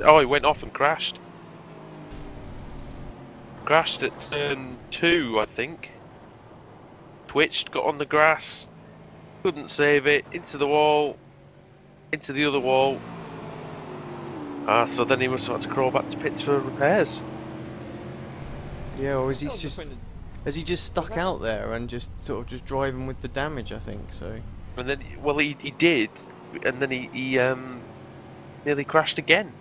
Oh, he went off and crashed. Crashed at turn 2, I think. Twitched, got on the grass, couldn't save it, into the wall, into the other wall. So then he must have had to crawl back to pits for repairs. Yeah, or is he just stuck out there and just sort of just driving with the damage? I think so. And then, well, he did, and then he nearly crashed again.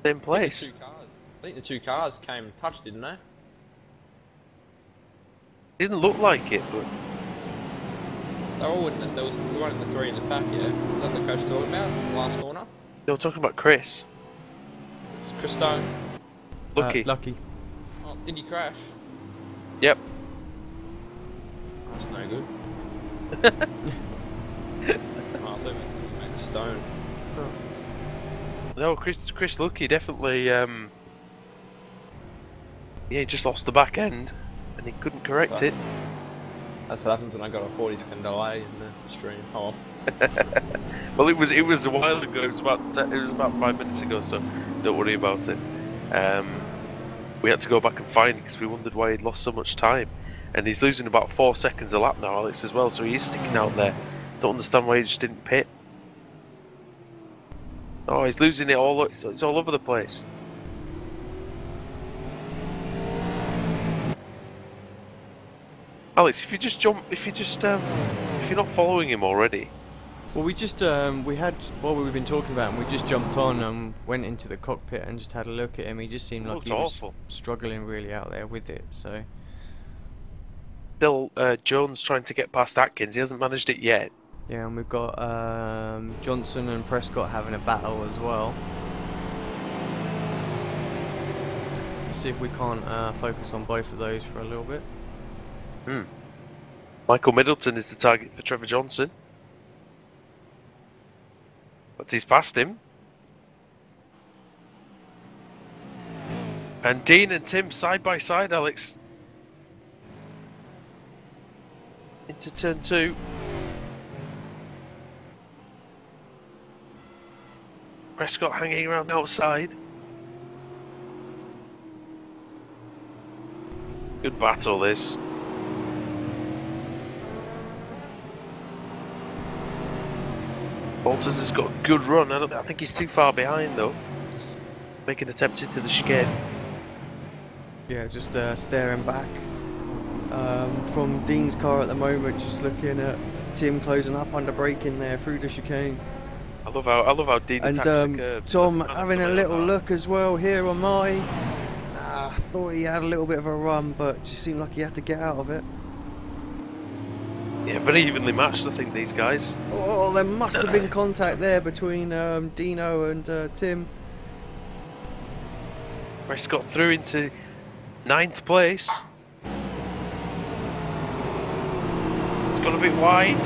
Same place. I think the two cars came and touched, didn't they? Didn't look like it, but They all wouldn't. There was one in the 3 in the back, yeah. Is that the crash you're talking about? The last corner? they were talking about Chris. It's Chris Stone. Lucky. Lucky. Oh, did he crash? Yep. That's no good. Oh, let me make a Stone. No, Chris Lucky definitely. Yeah, he just lost the back end, and he couldn't correct it. That's what happens when I got a 40-second delay in the stream. Oh. Well, it was a while ago. It was about 5 minutes ago, so don't worry about it. We had to go back and find it because we wondered why he'd lost so much time, and he's losing about 4 seconds a lap now, Alex, as well. So he is sticking out there. Don't understand why he just didn't pit. Oh, he's losing it all. It's all over the place. Alex, if you're not following him already. Well, we just we had while we've been talking about him, we just jumped on and went into the cockpit and just had a look at him. He just seemed like he was struggling really out there with it. So Still, Jones trying to get past Atkins. He hasn't managed it yet. yeah, and we've got Johnson and Prescott having a battle as well. Let's see if we can't focus on both of those for a little bit. Michael Middleton is the target for Trevor Johnson. But he's past him. And Dean and Tim side by side, Alex. Into turn 2. Prescott hanging around outside. Good battle, this. Walters has got a good run. I think he's too far behind though. Making an attempt into the chicane. Yeah, just staring back from Dean's car at the moment, just looking at Tim closing up under braking there through the chicane. I love how Dean attacks the curbs. Tom having a little look as well here on Marty. I thought he had a little bit of a run, but just seemed like he had to get out of it. Yeah, very evenly matched, I think, these guys. Oh, there must have been contact there between Dino and Tim. Prescott through into 9th place. It's got a bit wide.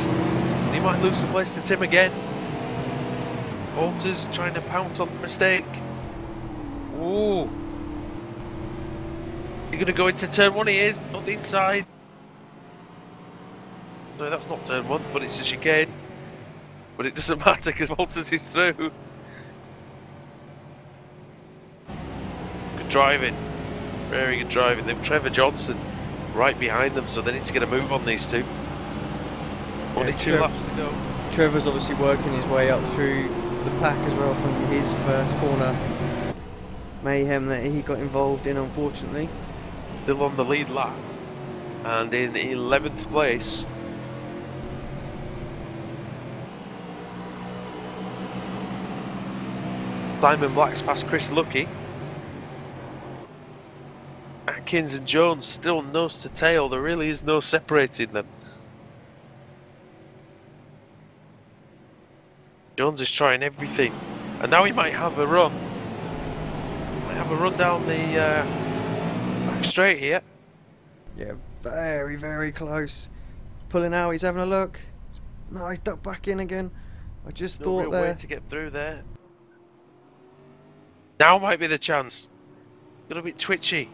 He might lose the place to Tim again. Walters trying to pounce on the mistake. Ooh. He's going to go into turn 1, he is, on the inside. No, that's not turn 1, but it's a chicane. But it doesn't matter because Walters is through. Good driving. Very good driving. Then Trevor Johnson right behind them, so they need to get a move on these two. Only 2 laps to go. Trevor's obviously working his way up through the pack as well from his first corner mayhem that he got involved in, unfortunately. Still on the lead lap. And in 11th place. Simon Black's past Chris Lucky. Atkins and Jones still nose to tail. There really is no separating them. Jones is trying everything. And now he might have a run. Might have have a run down the back straight here. Yeah, very, very close. Pulling out, he's having a look. No, he's ducked back in again. I just No thought real there. way to get through there. Now might be the chance. Got a bit twitchy.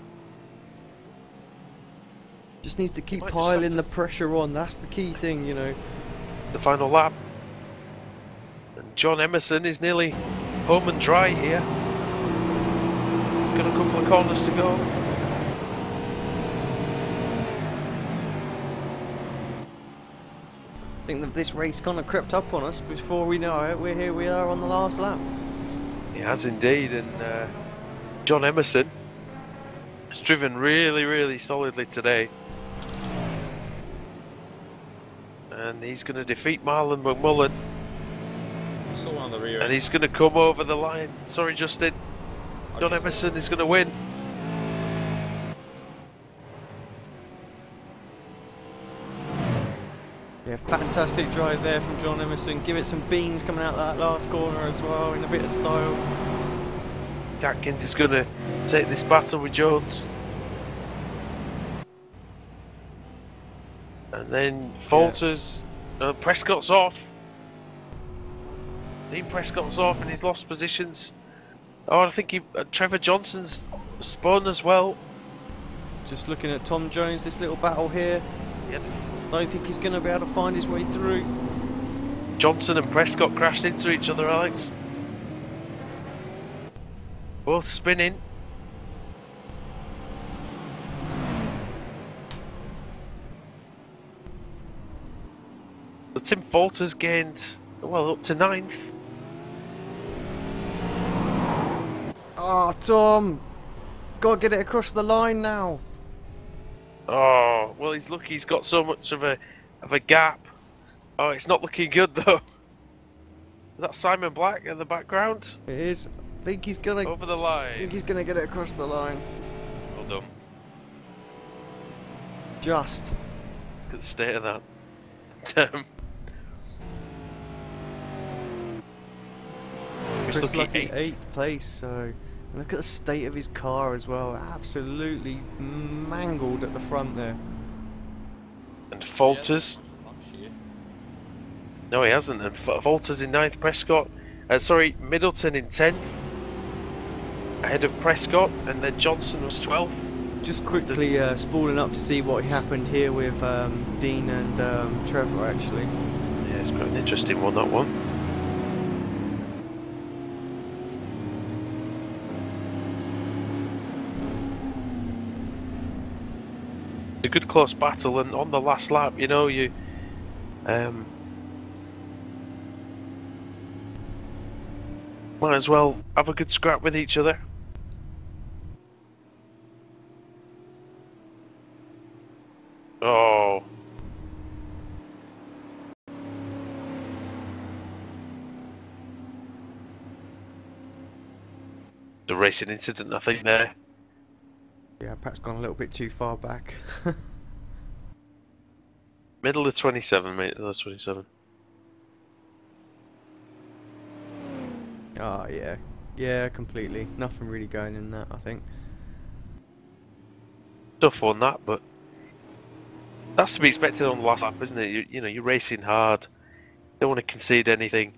Just needs to keep Might just piling have to- the pressure on. That's the key thing, you know. The final lap. And John Emerson is nearly home and dry here. Got a couple of corners to go. I think that this race kind of crept up on us before we know it. We are on the last lap. He has indeed, and John Emerson has driven really, really solidly today. And he's going to defeat Marlon McMullen. Still on the rear. And he's going to come over the line. Sorry, Justin. John Okay. Emerson is going to win. Yeah, fantastic drive there from John Emerson. Give it some beans coming out that last corner as well in a bit of style. Atkins is going to take this battle with Jones. And then falters. Prescott's off. Dean Prescott's off and he's lost positions. Oh, I think Trevor Johnson's spun as well. Just looking at Tom Jones, this little battle here. Yeah. Don't think he's going to be able to find his way through. Johnson and Prescott crashed into each other, Alex. Both spinning. So Tim Falters gained, well, up to 9th. Oh, Tom! Got to get it across the line now. Oh, well, he's lucky he's got so much of a gap. Oh, it's not looking good though. Is that Simon Black in the background? It is. I think he's gonna. Over the I think line. he's gonna get it across the line. Well done. Just. Look at the state of that. Chris Lucky, eighth. 8th place. So look at the state of his car as well. Absolutely mangled at the front there. And Falters. No, he hasn't. And Falters in 9th. Prescott. Sorry, Middleton in 10th. Ahead of Prescott. And then Johnson was 12th. Just quickly spooling up to see what happened here with Dean and Trevor actually. Yeah, it's quite an interesting one, that one. A good close battle, and on the last lap, you know, you might as well have a good scrap with each other. Oh. The racing incident, I think, there. Yeah, perhaps gone a little bit too far back. Middle of 27, mate. Middle of 27. Oh yeah, yeah, completely. Nothing really going in that, I think. Tough on that, but that's to be expected on the last lap, isn't it? You know, you're racing hard. Don't want to concede anything,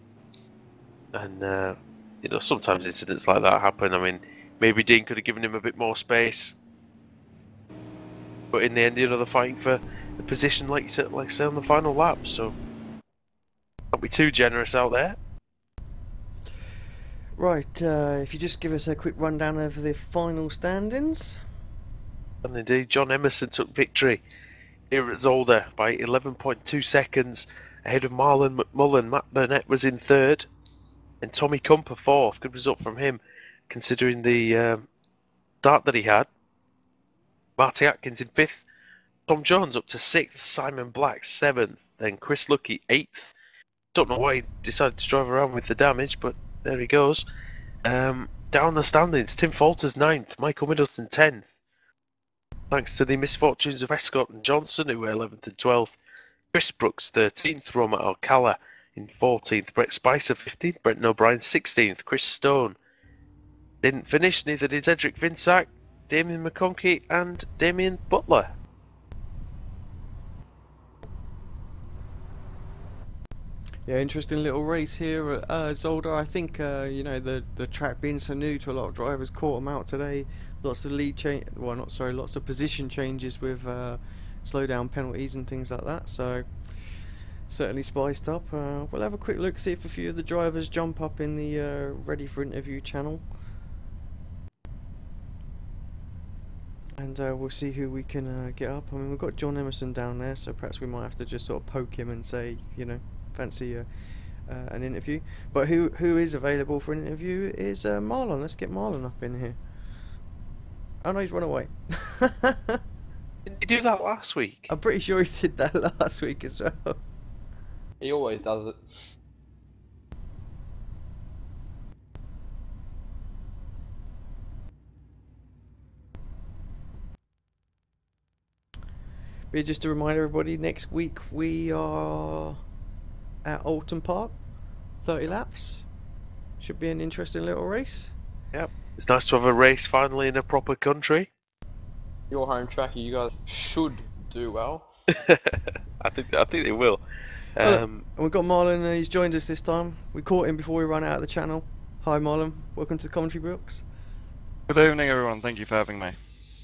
and you know, sometimes incidents like that happen. I mean, maybe Dean could have given him a bit more space, but in the end, you know, they're fighting for the position, like you said, like say on the final lap. So don't be too generous out there. Right, if you just give us a quick rundown of the final standings. And indeed, John Emerson took victory here at Zolder by 11.2 seconds ahead of Marlon McMullen. Matt Burnett was in 3rd, and Tommy Cumper 4th. Good result from him, considering the start that he had. Marty Atkins in 5th. Tom Jones up to 6th. Simon Black 7th. Then Chris Lucky 8th. Don't know why he decided to drive around with the damage, but there he goes. Down the standings, Tim Falters 9th. Michael Middleton 10th. Thanks to the misfortunes of Prescott and Johnson, who were 11th and 12th. Chris Brooks 13th. Roma Alcala in 14th. Brett Spicer 15th. Brenton O'Brien 16th. Chris Stone Didn't finish, neither did Cedric Vinsack, Damien McConkey, and Damien Butler. Yeah, interesting little race here at Zolder. I think you know, the track being so new to a lot of drivers caught them out today. Lots of lots of position changes with slow down penalties and things like that. So certainly spiced up. We'll have a quick look, see if a few of the drivers jump up in the ready for interview channel, and we'll see who we can get up. I mean, we've got John Emerson down there, so perhaps we might have to just sort of poke him and say, you know, fancy an interview. But who is available for an interview is Marlon. Let's get Marlon up in here. Oh no, he's run away. Didn't he do that last week? I'm pretty sure he did that last week as well. He always does it. But just to remind everybody, next week we are at Alton Park, 30 laps. Should be an interesting little race. Yep. It's nice to have a race finally in a proper country. Your home track, you guys should do well. I think they will. And we've got Marlon, he's joined us this time. We caught him before we ran out of the channel. Hi Marlon, welcome to the commentary box. Good evening everyone, thank you for having me.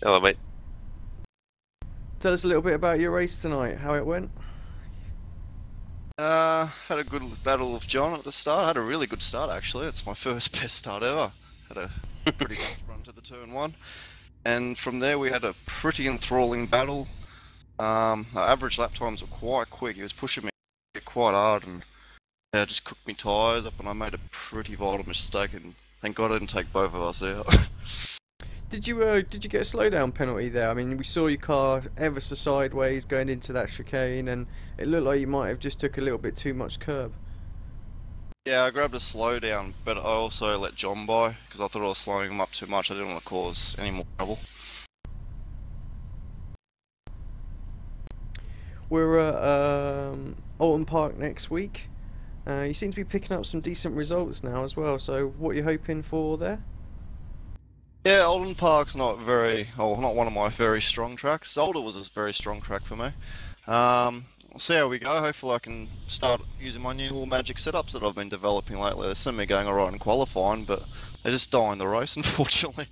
Hello, mate. Tell us a little bit about your race tonight, how it went. Had a good battle with John at the start. Had a really good start actually. It's my first best start ever. Had a pretty good run to the turn one. And from there we had a pretty enthralling battle. Our average lap times were quite quick. He was pushing me quite hard and just cooked me tyres up, and I made a pretty vital mistake, and thank God I didn't take both of us out. Did you get a slowdown penalty there? I mean, we saw your car ever so sideways going into that chicane, and it looked like you might have just took a little bit too much curb. Yeah, I grabbed a slowdown, but I also let John by because I thought I was slowing him up too much. I didn't want to cause any more trouble. We're at Alton Park next week. You seem to be picking up some decent results now as well, so what are you hoping for there? Yeah, Alton Park's not not one of my very strong tracks. Zolder was a very strong track for me. We'll see how we go. Hopefully I can start using my new little magic setups that I've been developing lately. They seem to be going alright in qualifying, but they just die in the race, unfortunately.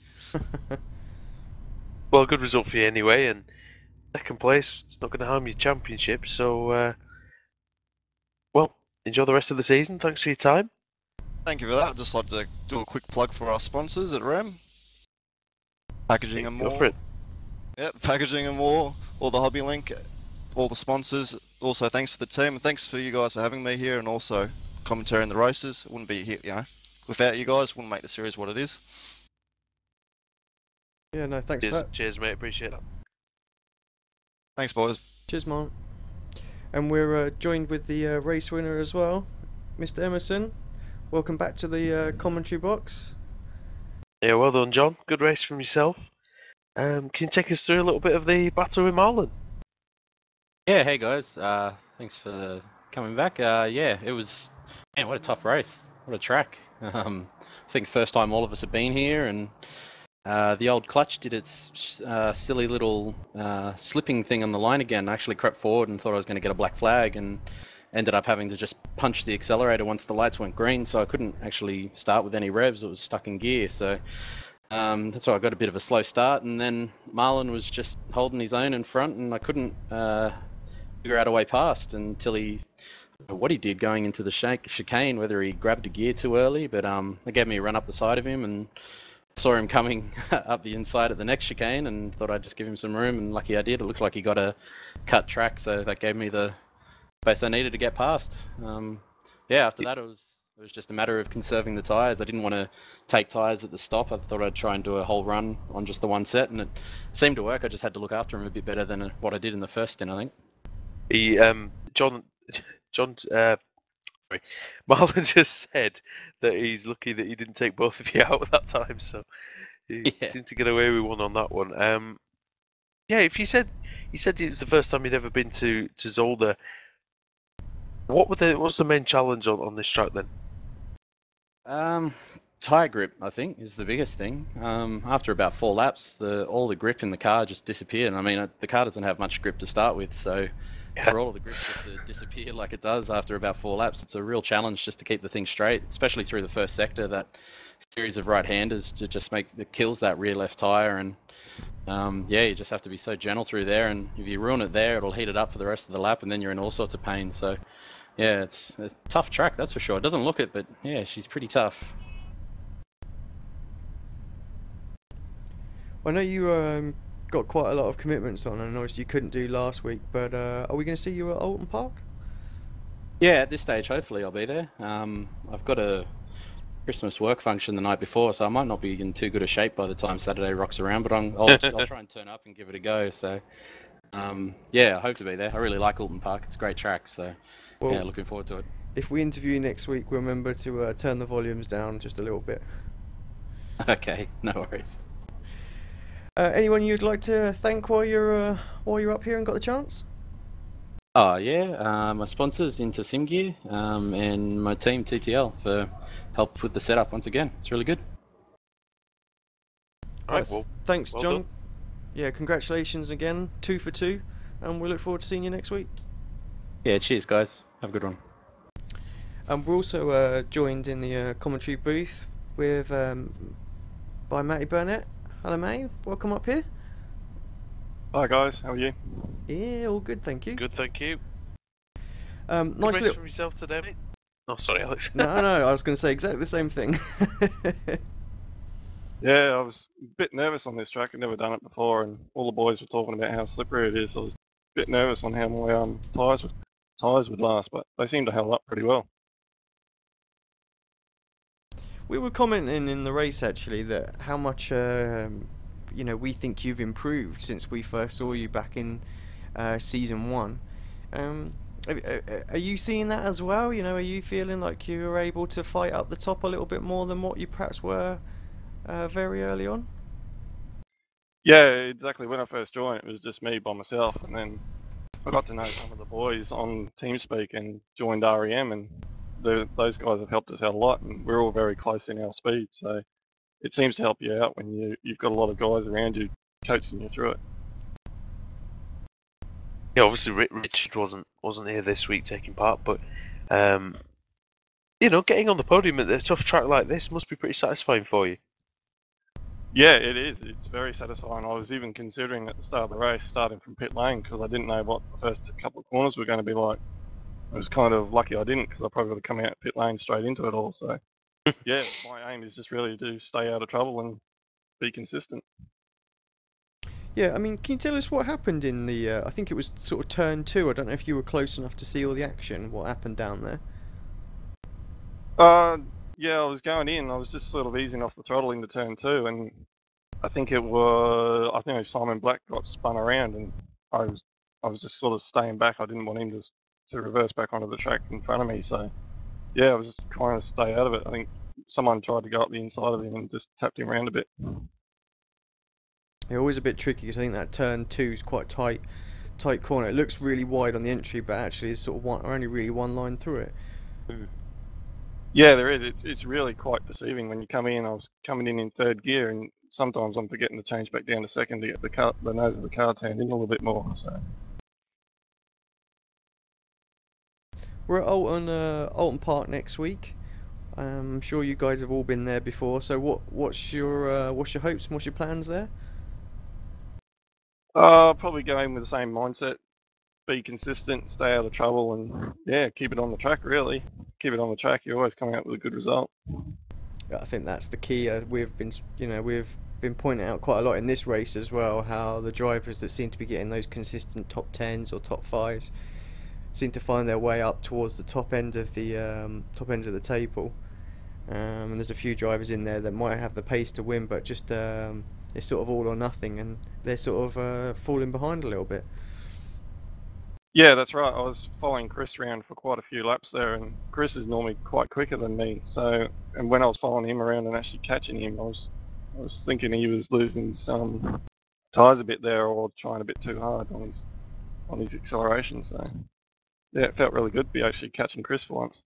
Well, good result for you anyway, and second place, it's not going to harm your championship, so, well, enjoy the rest of the season. Thanks for your time. Thank you for that. I'd just like to do a quick plug for our sponsors at REM. Packaging and more. Go for it. Yep, Packaging and more, all the Hobby Link, all the sponsors. Also, thanks to the team, and thanks for you guys for having me here, and also commentary in the races. It wouldn't be here, you know, without you guys, wouldn't make the series what it is. Yeah, no, thanks for that. Cheers, mate. Appreciate that. Thanks, boys. Cheers, Mark. And we're joined with the race winner as well, Mr. Emerson. Welcome back to the commentary box. Yeah, well done, John. Good race from yourself. Can you take us through a little bit of the battle with Marlon? Yeah, hey guys. Thanks for coming back. Yeah, it was, man, what a tough race. What a track. I think first time all of us have been here, and the old clutch did its silly little slipping thing on the line again. I actually crept forward and thought I was going to get a black flag, and ended up having to just punch the accelerator once the lights went green, so I couldn't actually start with any revs. It was stuck in gear, so that's why I got a bit of a slow start. And then Marlon was just holding his own in front, and I couldn't figure out a way past until I don't know what he did going into the chicane, whether he grabbed a gear too early, but it gave me a run up the side of him, and saw him coming up the inside at the next chicane, and thought I'd just give him some room, and lucky I did. It looked like he got a cut track, so that gave me the space I needed to get past. Yeah, after that it was just a matter of conserving the tyres. I didn't want to take tyres at the stop. I thought I'd try and do a whole run on just the one set, and it seemed to work. I just had to look after him a bit better than what I did in the first stint, I think. Marlon just said that he's lucky that he didn't take both of you out at that time, so he seemed to get away with one on that one. Yeah, if you said it was the first time you'd ever been to Zolder, what was the main challenge on this track then? Tire grip, I think, is the biggest thing. After about 4 laps, all the grip in the car just disappeared. I mean, the car doesn't have much grip to start with, so for all of the grip just to disappear like it does after about 4 laps, it's a real challenge just to keep the thing straight, especially through the first sector. That series of right-handers to just that kills that rear left tire, and yeah, you just have to be so gentle through there. And if you ruin it there, it'll heat it up for the rest of the lap, and then you're in all sorts of pain. So yeah, it's a tough track, that's for sure. It doesn't look it, but yeah, she's pretty tough. I know you got quite a lot of commitments on, and obviously you couldn't do last week, but are we going to see you at Alton Park? Yeah, at this stage, hopefully I'll be there. I've got a Christmas work function the night before, so I might not be in too good a shape by the time Saturday rocks around, but I'll try and turn up and give it a go. So yeah, I hope to be there. I really like Alton Park. It's a great track, so Well, yeah, looking forward to it. If we interview you next week, remember to turn the volumes down just a little bit. Okay, no worries. Anyone you'd like to thank while you're up here and got the chance? Oh yeah, my sponsors into SimGear and my team TTL for help with the setup once again. It's really good. Alright, well, thanks, well John. done. Yeah, congratulations again, 2 for 2, and we look forward to seeing you next week. Yeah, cheers guys. Have a good one. We're also joined in the commentary booth with by Matty Burnett. Hello, Matty. Welcome up here. Hi guys, how are you? Yeah, all good, thank you. Good, thank you. Nice Good race little. for yourself today, mate. Oh, sorry, Alex. No, I was going to say exactly the same thing. Yeah, I was a bit nervous on this track. I've never done it before, and all the boys were talking about how slippery it is. I was a bit nervous on how my tyres would last, but they seem to hold up pretty well. We were commenting in the race actually that how much we think you've improved since we first saw you back in season 1. Are you seeing that as well? You know, are you feeling like you were able to fight up the top a little bit more than what you perhaps were very early on? Yeah, exactly. When I first joined, it was just me by myself, and then I got to know some of the boys on TeamSpeak and joined REM, and those guys have helped us out a lot, and we're all very close in our speed, so it seems to help you out when you've got a lot of guys around you coaching you through it. Yeah, obviously Richard wasn't here this week taking part, but getting on the podium at a tough track like this must be pretty satisfying for you. Yeah, it is. It's very satisfying. I was even considering at the start of the race starting from pit lane because I didn't know what the first couple of corners were going to be like. I was kind of lucky I didn't because I probably would have come out pit lane straight into it all. So yeah, my aim is just really to stay out of trouble and be consistent. Yeah, I mean, can you tell us what happened in the, I think it was sort of turn 2, I don't know if you were close enough to see all the action, what happened down there? Yeah, I was going in, I was just sort of easing off the throttle into turn 2, and I think Simon Black got spun around, and I was just sort of staying back. I didn't want him to reverse back onto the track in front of me, so yeah, I was just trying to stay out of it. I think someone tried to go up the inside of him and just tapped him around a bit. Yeah, always a bit tricky because I think that turn 2 is quite tight corner. It looks really wide on the entry, but actually it's sort of only really one line through it. Yeah, there is. It's really quite deceiving when you come in. I was coming in third gear, and sometimes I'm forgetting to change back down to second to get the nose of the car turned in a little bit more. So we're at Alton Park next week. I'm sure you guys have all been there before. So what's your hopes and what's your plans there? probably go in with the same mindset. Be consistent, stay out of trouble, and yeah, keep it on the track. Really, keep it on the track. You're always coming out with a good result. I think that's the key. We've been pointing out quite a lot in this race as well how the drivers that seem to be getting those consistent top 10s or top 5s seem to find their way up towards the top end of the table. And there's a few drivers in there that might have the pace to win, but just it's sort of all or nothing, and they're sort of falling behind a little bit. Yeah, that's right. I was following Chris around for quite a few laps there, and Chris is normally quite quicker than me. So, and when I was following him around and actually catching him, I was thinking he was losing some tyres a bit there, or trying a bit too hard on his acceleration. So, yeah, it felt really good to be actually catching Chris for once.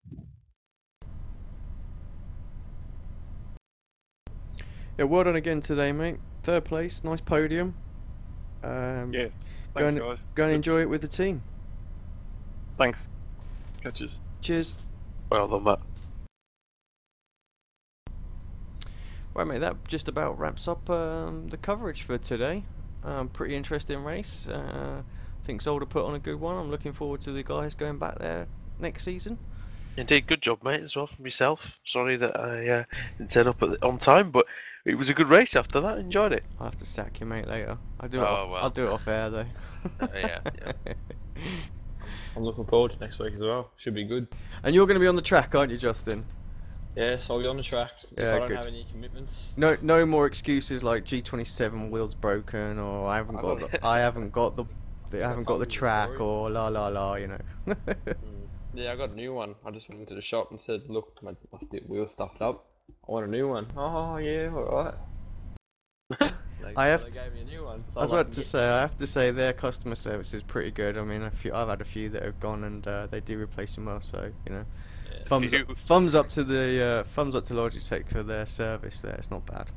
Yeah, well done again today, mate. Third place, nice podium. Yeah. Go Thanks, and, guys. go and enjoy it with the team. Thanks. Catches. Cheers. Well done, Matt. Right, mate, that just about wraps up the coverage for today. Pretty interesting race. I think Zolder put on a good one. I'm looking forward to the guys going back there next season. Indeed, good job, mate, as well from yourself. Sorry that I didn't turn up on time, but it was a good race after that. Enjoyed it. I'll have to sack you, mate, later. I'll Well. do it off air, though. Yeah. I'm looking forward to next week as well. Should be good. And you're going to be on the track, aren't you, Justin? Yes, I'll be on the track. Yeah, if I don't good. have any commitments. No more excuses like G27 wheels broken, or I haven't got the track, or la la la, you know. Yeah, I got a new one. I just went into the shop and said, look, my wheel stuffed up. I want a new one. Oh yeah, alright. They gave me a new one. So I was about to say, I have to say their customer service is pretty good. I mean, I've had a few that have gone and they do replace them well. So you know, thumbs up to Logitech for their service. There, it's not bad.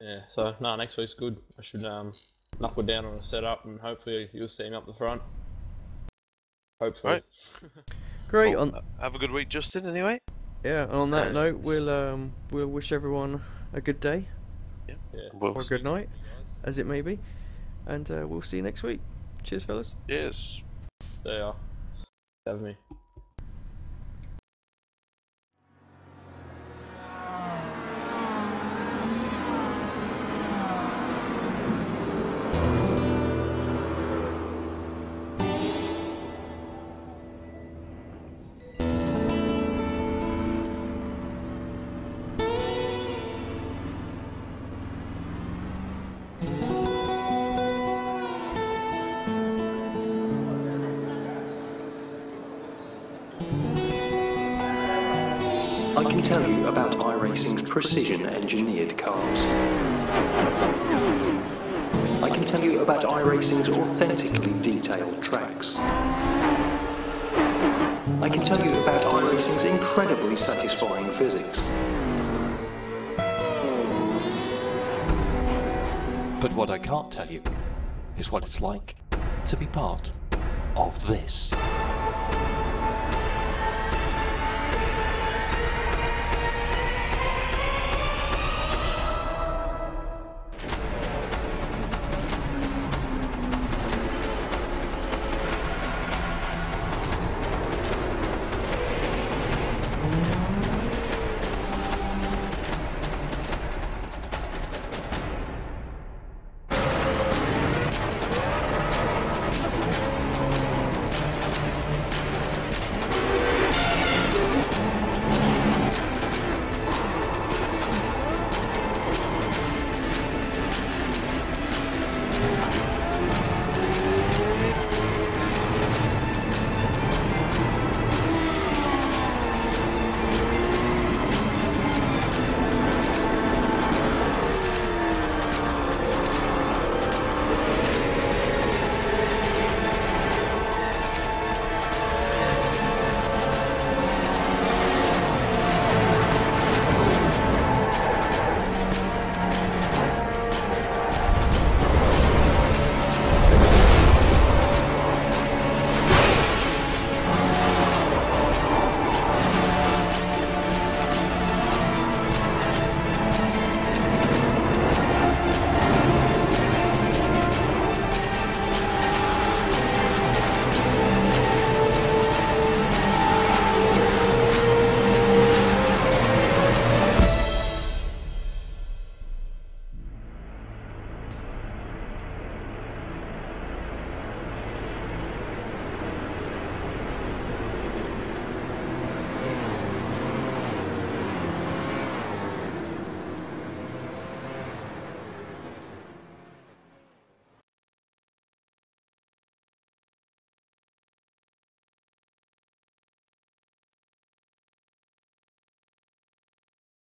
Yeah. So no, next week's good. I should knuckle down on a setup and hopefully you'll see me up the front. Hopefully. Right. Great. Well, have a good week, Justin. Anyway. Yeah. And on that note, we'll wish everyone a good day. Yeah. Or a good night, as it may be, and we'll see you next week. Cheers, fellas. Cheers. They are. Have me. I can tell you about iRacing's precision-engineered cars. I can tell you about iRacing's authentically detailed tracks. I can tell you about iRacing's incredibly satisfying physics. But what I can't tell you is what it's like to be part of this.